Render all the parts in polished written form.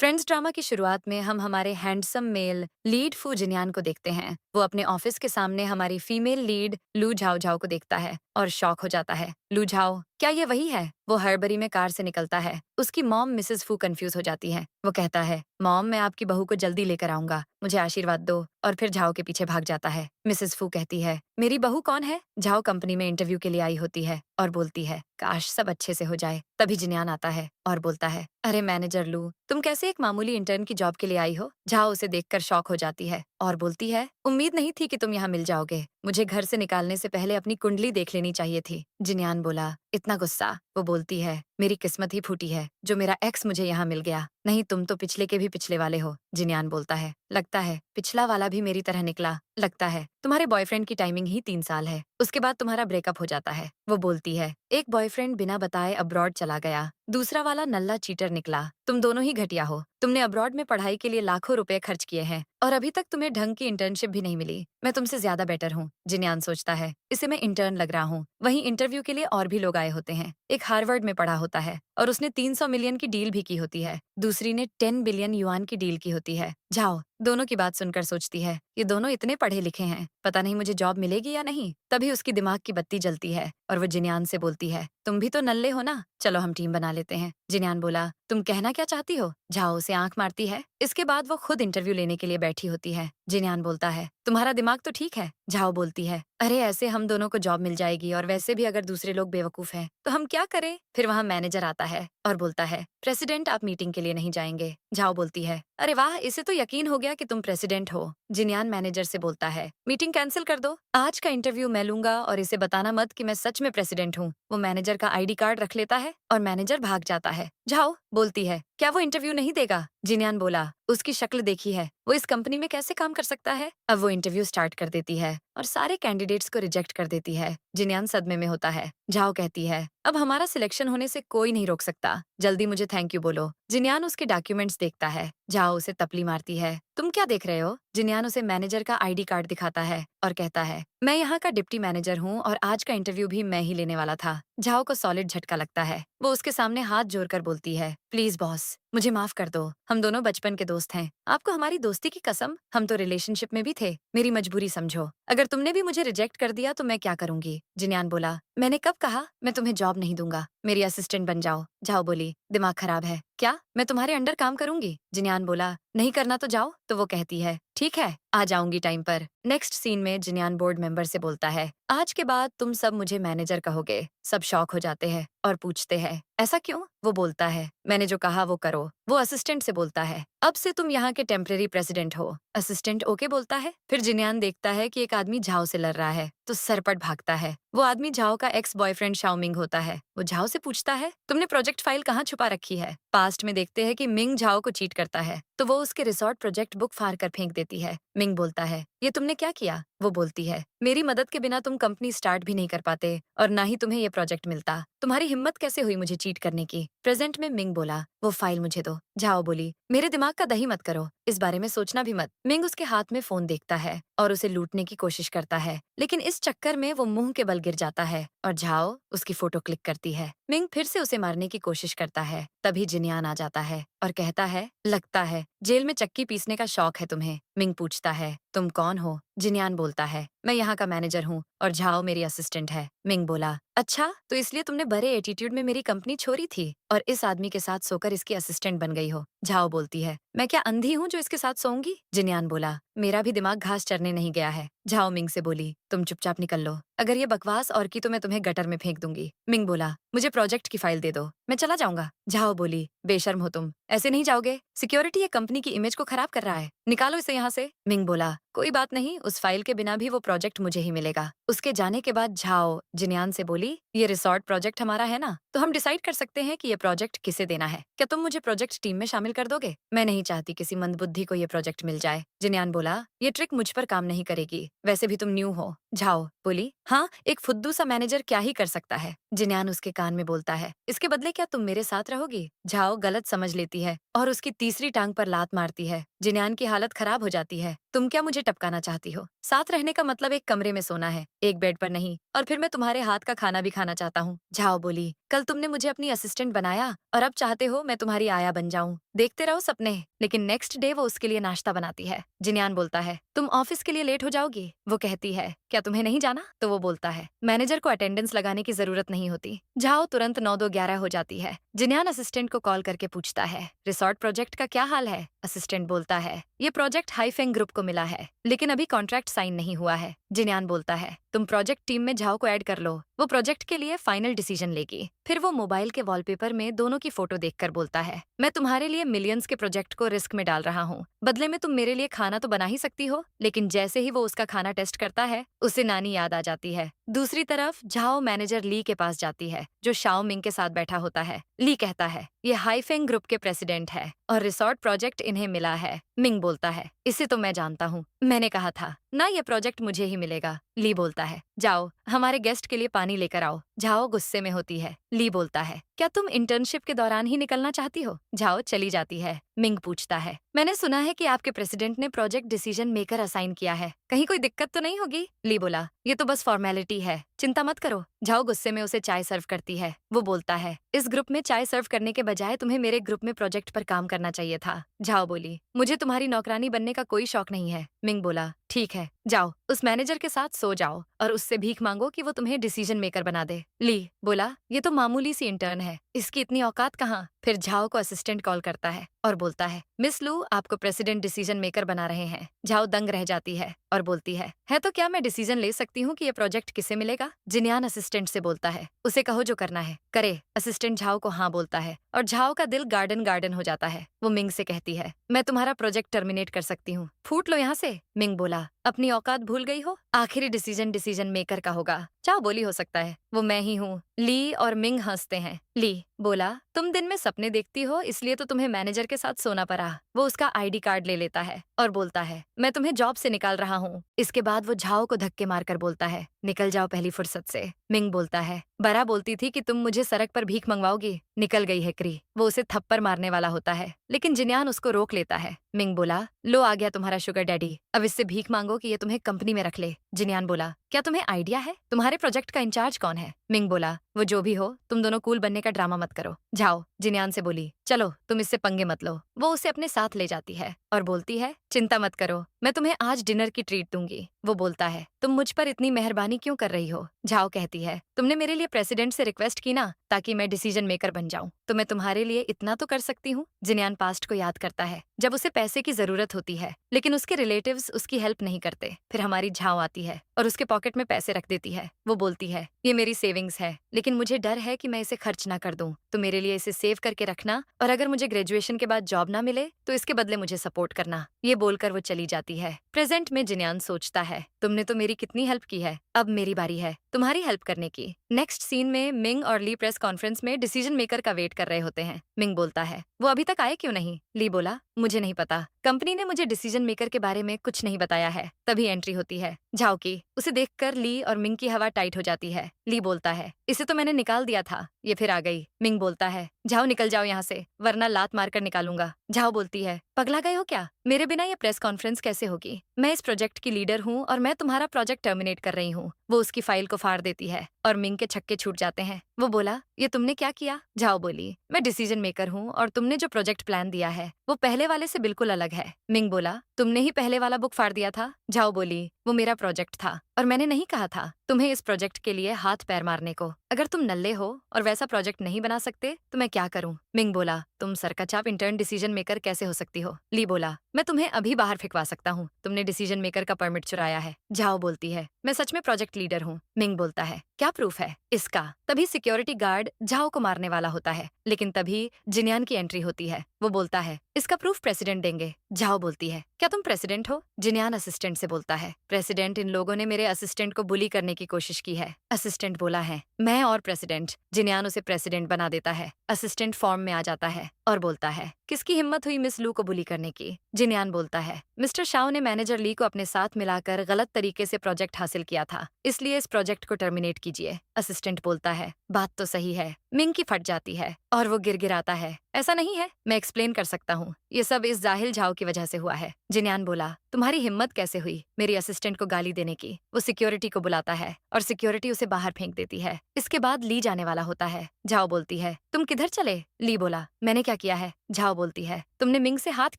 Friends drama की शुरुआत में हम हमारे हैंडसम मेल लीड फू जिन्यान को देखते हैं। वो अपने ऑफिस के सामने हमारी फीमेल लीड लू झाओ झाओ को देखता है और शॉक हो जाता है। लू झाओ, क्या ये वही है? वो हड़बड़ी में कार से निकलता है। उसकी मॉम मिसेस फू कंफ्यूज हो जाती है। वो कहता है, मॉम मैं आपकी बहू को जल्दी लेकर आऊंगा, मुझे आशीर्वाद दो, और फिर झाओ के पीछे भाग जाता है। मिसेस फू कहती है, मेरी बहू कौन है? झाओ कंपनी में इंटरव्यू के लिए आई होती है और बोलती है, काश सब अच्छे से हो जाए। तभी जिन्यान आता है और बोलता है, अरे मैनेजर लू, तुम कैसे एक मामूली इंटर्न की जॉब के लिए आई हो? झाओ उसे देखकर शॉक हो जाती है और बोलती है, उम्मीद नहीं थी कि तुम यहाँ मिल जाओगे। मुझे घर से निकालने से पहले अपनी कुंडली देख लेनी चाहिए थी। जिन्यान बोला, इतना गुस्सा? वो बोलती है, मेरी किस्मत ही फूटी है जो मेरा एक्स मुझे यहाँ मिल गया। नहीं, तुम तो पिछले के भी पिछले वाले हो। जिन्यान बोलता है, लगता है पिछला वाला भी मेरी तरह निकला। लगता है तुम्हारे बॉयफ्रेंड की टाइमिंग ही 3 साल है, उसके बाद तुम्हारा ब्रेकअप हो जाता है। वो बोलती है, एक बॉयफ्रेंड बिना बताए अब्रॉड चला गया, दूसरा वाला नल्ला चीटर निकला। तुम दोनों ही घटिया हो। तुमने अब्रॉड में पढ़ाई के लिए लाखों रुपए खर्च किए हैं और अभी तक तुम्हें ढंग की इंटर्नशिप भी नहीं मिली। मैं तुमसे ज्यादा बेटर हूँ। जिन्यान सोचता है, इसे मैं इंटर्न लग रहा हूँ। वहीं इंटरव्यू के लिए और भी लोग आए होते हैं। एक हार्वर्ड में पढ़ा होता है और उसने 300 मिलियन की डील भी की होती है। दूसरी ने 10 बिलियन युआन की डील की होती है। जाओ दोनों की बात सुनकर सोचती है, ये दोनों इतने पढ़े लिखे हैं, पता नहीं मुझे जॉब मिलेगी या नहीं। तभी उसकी दिमाग की बत्ती जलती है और वो जिन्यान से बोलती है, तुम भी तो नल्ले हो ना, चलो हम टीम बना लेते हैं। जिन्यान बोला, तुम कहना क्या चाहती हो? झाओ उसे आंख मारती है। इसके बाद वो खुद इंटरव्यू लेने के लिए बैठी होती है। जिन्यान बोलता है, तुम्हारा दिमाग तो ठीक है। झाओ बोलती है, अरे ऐसे हम दोनों को जॉब मिल जाएगी और वैसे भी अगर दूसरे लोग बेवकूफ हैं तो हम क्या करें? फिर वहाँ मैनेजर आता है और बोलता है, प्रेसिडेंट आप मीटिंग के लिए नहीं जाएंगे। झाओ बोलती है, अरे वाह, इसे तो यकीन हो गया कि तुम प्रेसिडेंट हो। जिन्यान मैनेजर से बोलता है, मीटिंग कैंसिल कर दो, आज का इंटरव्यू मैं लूंगा और इसे बताना मत कि मैं सच में प्रेसिडेंट हूँ। वो मैनेजर का आईडी कार्ड रख लेता है और मैनेजर भाग जाता है। झाओ बोलती है, क्या वो इंटरव्यू नहीं देगा? जिन्यान बोला, उसकी शक्ल देखी है, वो इस कंपनी में कैसे काम कर सकता है? अब वो इंटरव्यू स्टार्ट कर देती है और सारे कैंडिडेट्स को रिजेक्ट कर देती है। जिन्यान सदमे में होता है। झाओ कहती है, अब हमारा सिलेक्शन होने से कोई नहीं रोक सकता, जल्दी मुझे थैंक यू बोलो। जिन्यान उसके डॉक्यूमेंट्स देखता है। झाओ उसे तपली मारती है, तुम क्या देख रहे हो? जिन्यान उसे मैनेजर का आईडी कार्ड दिखाता है और कहता है, मैं यहाँ का डिप्टी मैनेजर हूँ और आज का इंटरव्यू भी मैं ही लेने वाला था। झाओ को सॉलिड झटका लगता है। वो उसके सामने हाथ जोड़कर बोलती है, प्लीज बॉस, मुझे माफ कर दो, हम दोनों बचपन के दोस्त हैं। आपको हमारी दोस्ती की कसम, हम तो रिलेशनशिप में भी थे। मेरी मजबूरी समझो, अगर तुमने भी मुझे रिजेक्ट कर दिया तो मैं क्या करूंगी? जिन्यान बोला, मैंने कब कहा? मैं तुम्हें जॉब नहीं दूंगा, मेरी असिस्टेंट बन जाओ। झाओ बोली, दिमाग खराब है क्या? मैं तुम्हारे अंडर काम करूंगी। जिन्यान बोला, नहीं करना तो जाओ। तो वो कहती है, ठीक है, आ जाऊंगी टाइम पर। नेक्स्ट सीन में जिन्यान बोर्ड मेंबर से बोलता है, आज के बाद तुम सब मुझे मैनेजर कहोगे। सब शॉक हो जाते हैं और पूछते हैं, ऐसा क्यों? वो बोलता है, मैंने जो कहा वो करो। वो असिस्टेंट से बोलता है, अब से तुम यहाँ के टेम्परेरी प्रेसिडेंट हो। असिस्टेंट ओके बोलता है। फिर जिन्यान देखता है कि एक आदमी झाओ से लड़ रहा है तो सरपट भागता है। वो आदमी झाओ का एक्स बॉयफ्रेंड शाओमिंग होता है। वो झाओ से पूछता है, तुमने प्रोजेक्ट फाइल कहाँ छुपा रखी है? पास्ट में देखते हैं कि मिंग झाओ को चीट करता है तो वो उसके रिसोर्ट प्रोजेक्ट बुक फाड़ कर फेंक देती है। मिंग बोलता है, ये तुमने क्या किया? वो बोलती है, मेरी मदद के बिना तुम कंपनी स्टार्ट भी नहीं कर पाते और ना ही तुम्हें ये प्रोजेक्ट मिलता। तुम्हारी हिम्मत कैसे हुई मुझे चीट करने की? प्रेजेंट में मिंग बोला, वो फाइल मुझे दो। झाओ बोली, मेरे दिमाग का दही मत करो, इस बारे में सोचना भी मत। मिंग उसके हाथ में फोन देखता है और उसे लूटने की कोशिश करता है, लेकिन इस चक्कर में वो मुंह के बल गिर जाता है और झाओ उसकी फोटो क्लिक करती है। मिंग फिर से उसे मारने की कोशिश करता है। तभी जिन्यान आ जाता है और कहता है, लगता है जेल में चक्की पीसने का शौक है तुम्हें। मिंग पूछता है, तुम कौन हो? जिन्यान बोलता है, मैं यहाँ का मैनेजर हूँ और झाओ मेरी असिस्टेंट है। मिंग बोला, अच्छा, तो इसलिए तुमने बड़े एटीट्यूड में मेरी कंपनी छोड़ी थी और इस आदमी के साथ सोकर इसकी असिस्टेंट बन गई हो। झाओ बोलती है, मैं क्या अंधी हूँ जो इसके साथ सोऊंगी? जिन्यान बोला, मेरा भी दिमाग घास चरने नहीं गया है। झाओ मिंग से बोली, तुम चुपचाप निकल लो, अगर ये बकवास और की तो मैं तुम्हें गटर में फेंक दूंगी। मिंग बोला, मुझे प्रोजेक्ट की फाइल दे दो, मैं चला जाऊंगा। झाओ बोली, बेशर्म हो तुम, ऐसे नहीं जाओगे, सिक्योरिटी ये कंपनी की इमेज को खराब कर रहा है, निकालो इसे यहाँ से। मिंग बोला, कोई बात नहीं, उस फाइल के बिना भी वो प्रोजेक्ट मुझे ही मिलेगा। उसके जाने के बाद झाओ जिन्यान से बोली, ये रिसोर्ट प्रोजेक्ट हमारा है ना, तो हम डिसाइड कर सकते हैं कि ये प्रोजेक्ट किसे देना है। क्या तुम मुझे प्रोजेक्ट टीम में शामिल कर दोगे? मैं नहीं चाहती किसी मंदबुद्धि को ये प्रोजेक्ट मिल जाए। जिन्यान बोला, ये ट्रिक मुझ पर काम नहीं करेगी, वैसे भी तुम न्यू हो। झाओ बोली, हाँ, एक फुद्दू सा मैनेजर क्या ही कर सकता है। जिन्यान उसके कान में बोलता है, इसके बदले क्या तुम मेरे साथ रहोगी? झाओ गलत समझ लेती है और उसकी तीसरी टांग पर लात मारती है जिन्यान की हालत खराब हो जाती है। तुम क्या मुझे टपकाना चाहती हो? साथ रहने का मतलब एक कमरे में सोना है, एक बेड पर नहीं। और फिर मैं तुम्हारे हाथ का खाना भी खाना चाहता हूँ। झाओ बोली, कल तुमने मुझे अपनी असिस्टेंट बनाया और अब चाहते हो मैं तुम्हारी आया बन जाऊं। देखते रहो सपने। लेकिन नेक्स्ट डे वो उसके लिए नाश्ता बनाती है। जिन्यान बोलता है, तुम ऑफिस के लिए लेट हो जाओगी? वो कहती है, क्या तुम्हें नहीं जाना? तो वो बोलता है, मैनेजर को अटेंडेंस लगाने की जरूरत नहीं होती। झाओ तुरंत 9-2-11 हो जाती है। जिन्यान असिस्टेंट को कॉल करके पूछता है, रिसोर्ट प्रोजेक्ट का क्या हाल है? असिस्टेंट बोलता है, ये प्रोजेक्ट हाईफेंग ग्रुप को मिला है, लेकिन अभी कॉन्ट्रैक्ट साइन नहीं हुआ है। जिन्यान बोलता है, तुम प्रोजेक्ट टीम में झाओ को ऐड कर लो, वो प्रोजेक्ट के लिए फाइनल डिसीजन लेगी। फिर वो मोबाइल के वॉलपेपर में दोनों की फोटो देखकर बोलता है, मैं तुम्हारे लिए मिलियंस के प्रोजेक्ट को रिस्क में डाल रहा हूँ। बदले में तुम मेरे लिए खाना तो बना ही सकती हो। लेकिन जैसे ही वो उसका खाना टेस्ट करता है, उसे नानी याद आ जाती है। दूसरी तरफ झाओ मैनेजर ली के पास जाती है, जो शाओ मिंग के साथ बैठा होता है। ली कहता है, ये हाईफेंग ग्रुप के प्रेसिडेंट है और रिसोर्ट प्रोजेक्ट इन्हें मिला है। मिंग बोलता है, इसे तो मैं जानता हूँ, मैंने कहा था ना ये प्रोजेक्ट मुझे ही मिलेगा। ली बोलता है, जाओ हमारे गेस्ट के लिए पानी लेकर आओ। झाओ गुस्से में होती है। ली बोलता है, क्या तुम इंटर्नशिप के दौरान ही निकलना चाहती हो? झाओ चली जाती है। मिंग पूछता है, मैंने सुना है कि आपके प्रेसिडेंट ने प्रोजेक्ट डिसीजन मेकर असाइन किया है, कहीं कोई दिक्कत तो नहीं होगी? ली बोला, ये तो बस फॉर्मेलिटी है, चिंता मत करो। झाओ गुस्से में उसे चाय सर्व करती है। वो बोलता है, इस ग्रुप में चाय सर्व करने के बजाय तुम्हें मेरे ग्रुप में प्रोजेक्ट पर काम करना चाहिए था। झाओ बोली, मुझे तुम्हारी नौकरानी बनने का कोई शौक नहीं है। मिंग बोला, ठीक है, जाओ उस मैनेजर के साथ सो जाओ और उससे भीख मांगो कि वो तुम्हें डिसीजन मेकर बना दे। ली बोला, ये तो मामूली सी इंटर्न है, इसकी इतनी औकात कहाँ? फिर झाओ को असिस्टेंट कॉल करता है और बोलता है, मिस लू आपको प्रेसिडेंट डिसीजन मेकर बना रहे हैं। झाओ दंग रह जाती है और बोलती है तो क्या मैं डिसीजन ले सकती हूँ कि ये प्रोजेक्ट किसे मिलेगा? जिन्यान असिस्टेंट से बोलता है, उसे कहो जो करना है करे। असिस्टेंट झाओ को हाँ बोलता है और झाओ का दिल गार्डन गार्डन हो जाता है। वो मिंग से कहती है, मैं तुम्हारा प्रोजेक्ट टर्मिनेट कर सकती हूँ, फूट लो यहाँ से। मिंग बोला, अपनी औकात भूल गई हो? आखिरी डिसीजन डिसीजन मेकर का होगा। चाहो बोली हो सकता है, वो मैं ही हूँ। ली और मिंग हंसते हैं। ली बोला, तुम दिन में सपने देखती हो इसलिए तो तुम्हें मैनेजर के साथ सोना पड़ा। वो उसका आईडी कार्ड ले लेता है और बोलता है, मैं तुम्हें जॉब से निकाल रहा हूँ। इसके बाद वो झाओ को धक्के मारकर बोलता है, निकल जाओ पहली फुर्सत से। मिंग बोलता है, बरा बोलती थी कि तुम मुझे सड़क पर भीख मंगवाओगी, निकल गई है क्री। वो उसे थप्पड़ मारने वाला होता है, लेकिन जिन्यान उसको रोक लेता है। मिंग बोला, लो आ गया तुम्हारा शुगर डैडी, अब इससे भीख मांगो कि ये तुम्हें कंपनी में रख ले। जिन्यान बोला, क्या तुम्हें आइडिया है तुम्हारे प्रोजेक्ट का इंचार्ज कौन है? मिंग बोला, वो जो भी हो, तुम दोनों कूल बनने का ड्रामा मत करो। जाओ जिन्यान से बोली, चलो तुम इससे पंगे मत लो। वो उसे अपने साथ ले जाती है और बोलती है, चिंता मत करो, मैं तुम्हें आज डिनर की ट्रीट दूंगी। वो बोलता है, तुम मुझ पर इतनी मेहरबानी क्यों कर रही हो? झाओ कहती है, तुमने मेरे लिए प्रेसिडेंट से रिक्वेस्ट की ना ताकि मैं डिसीजन मेकर बन जाऊं, तो मैं तुम्हारे लिए इतना तो कर सकती हूँ। जिन्यान पास्ट को याद करता है जब उसे पैसे की जरूरत होती है, लेकिन उसके रिलेटिव्स उसकी हेल्प नहीं करते। फिर हमारी झाओ आती है और उसके पॉकेट में पैसे रख देती है। वो बोलती है, ये मेरी सेविंग्स है, लेकिन मुझे डर है कि मैं इसे खर्च ना कर दूं, तो मेरे लिए इसे सेव करके रखना, और अगर मुझे ग्रेजुएशन के बाद जॉब ना मिले तो इसके बदले मुझे सपोर्ट करना। ये बोलकर वो चली जाती है। प्रेजेंट में जिन्यान सोचता है, तुमने तो मेरी कितनी हेल्प की है, अब मेरी बारी है तुम्हारी हेल्प करने की। नेक्स्ट सीन में मिंग और ली प्रेस कॉन्फ्रेंस में डिसीजन मेकर का वेट कर रहे होते हैं। मिंग बोलता है, वो अभी तक आए क्यों नहीं? ली बोला, मुझे नहीं पता, कंपनी ने मुझे डिसीजन मेकर के बारे में कुछ नहीं बताया है। तभी एंट्री होती है झाओ की। उसे देखकर ली और मिंग की हवा टाइट हो जाती है। ली बोलता है, इसे तो मैंने निकाल दिया था, ये फिर आ गई। मिंग बोलता है, झाओ निकल जाओ यहाँ से, वरना लात मारकर निकालूंगा। झाओ बोलती है, पगला गए हो क्या? मेरे बिना ये प्रेस कॉन्फ्रेंस कैसे होगी? मैं इस प्रोजेक्ट की लीडर हूँ और मैं तुम्हारा प्रोजेक्ट टर्मिनेट कर रही हूँ। वो उसकी फाइल को फाड़ देती है और मिंग के छक्के छूट जाते हैं। वो बोला, ये तुमने क्या किया? झाओ बोली, मैं डिसीजन मेकर हूँ और तुमने जो प्रोजेक्ट प्लान दिया है वो पहले वाले से बिल्कुल अलग है। मिंग बोला, तुमने ही पहले वाला बुक फाड़ दिया था। झाओ बोली, वो मेरा प्रोजेक्ट था और मैंने नहीं कहा था तुम्हें इस प्रोजेक्ट के लिए हाथ पैर मारने को। अगर तुम नल्ले हो और वैसा प्रोजेक्ट नहीं बना सकते तो मैं क्या करूं? मिंग बोला, तुम सरकचाप इंटर्न डिसीजन मेकर कैसे हो सकती हो? ली बोला, मैं तुम्हें अभी बाहर फेंकवा सकता हूँ, तुमने डिसीजन मेकर का परमिट चुराया है। झाओ बोलती है, मैं सच में प्रोजेक्ट लीडर हूँ। मिंग बोलता है, क्या प्रूफ है इसका? तभी सिक्योरिटी गार्ड झाओ को मारने वाला होता है, लेकिन तभी जिन्यान की एंट्री होती है। वो बोलता है, इसका प्रूफ प्रेसिडेंट देंगे। झाओ बोलती है, क्या तुम प्रेसिडेंट हो? जिन्यान असिस्टेंट से बोलता है, प्रेसिडेंट, इन लोगों ने मेरे असिस्टेंट को बुली करने की कोशिश की है। असिस्टेंट बोला है, मैं और प्रेसिडेंट। जिन्यान उसे प्रेसिडेंट बना देता है। असिस्टेंट फॉर्म में आ जाता है और बोलता है, किसकी हिम्मत हुई मिस लू को बुली करने की? जिन्यान बोलता है, मिस्टर शाओ ने मैनेजर ली को अपने साथ मिलाकर गलत तरीके से प्रोजेक्ट हासिल किया था, इसलिए इस प्रोजेक्ट को टर्मिनेट कीजिए। असिस्टेंट बोलता है, बात तो सही है। मिंग की फट जाती है और वो गिड़गिड़ाता है। ऐसा नहीं है, मैं एक्सप्लेन कर सकता हूँ। ये सब इस जाहिल झाओ की वजह से हुआ है। जिन्यान बोला, तुम्हारी हिम्मत कैसे हुई मेरी असिस्टेंट को गाली देने की? वो सिक्योरिटी को बुलाता है और सिक्योरिटी उसे बाहर फेंक देती है। इसके बाद ली जाने वाला होता है। झाओ बोलती है, तुम किधर चले? ली बोला, मैंने क्या किया है? झाओ बोलती है, तुमने मिंग से हाथ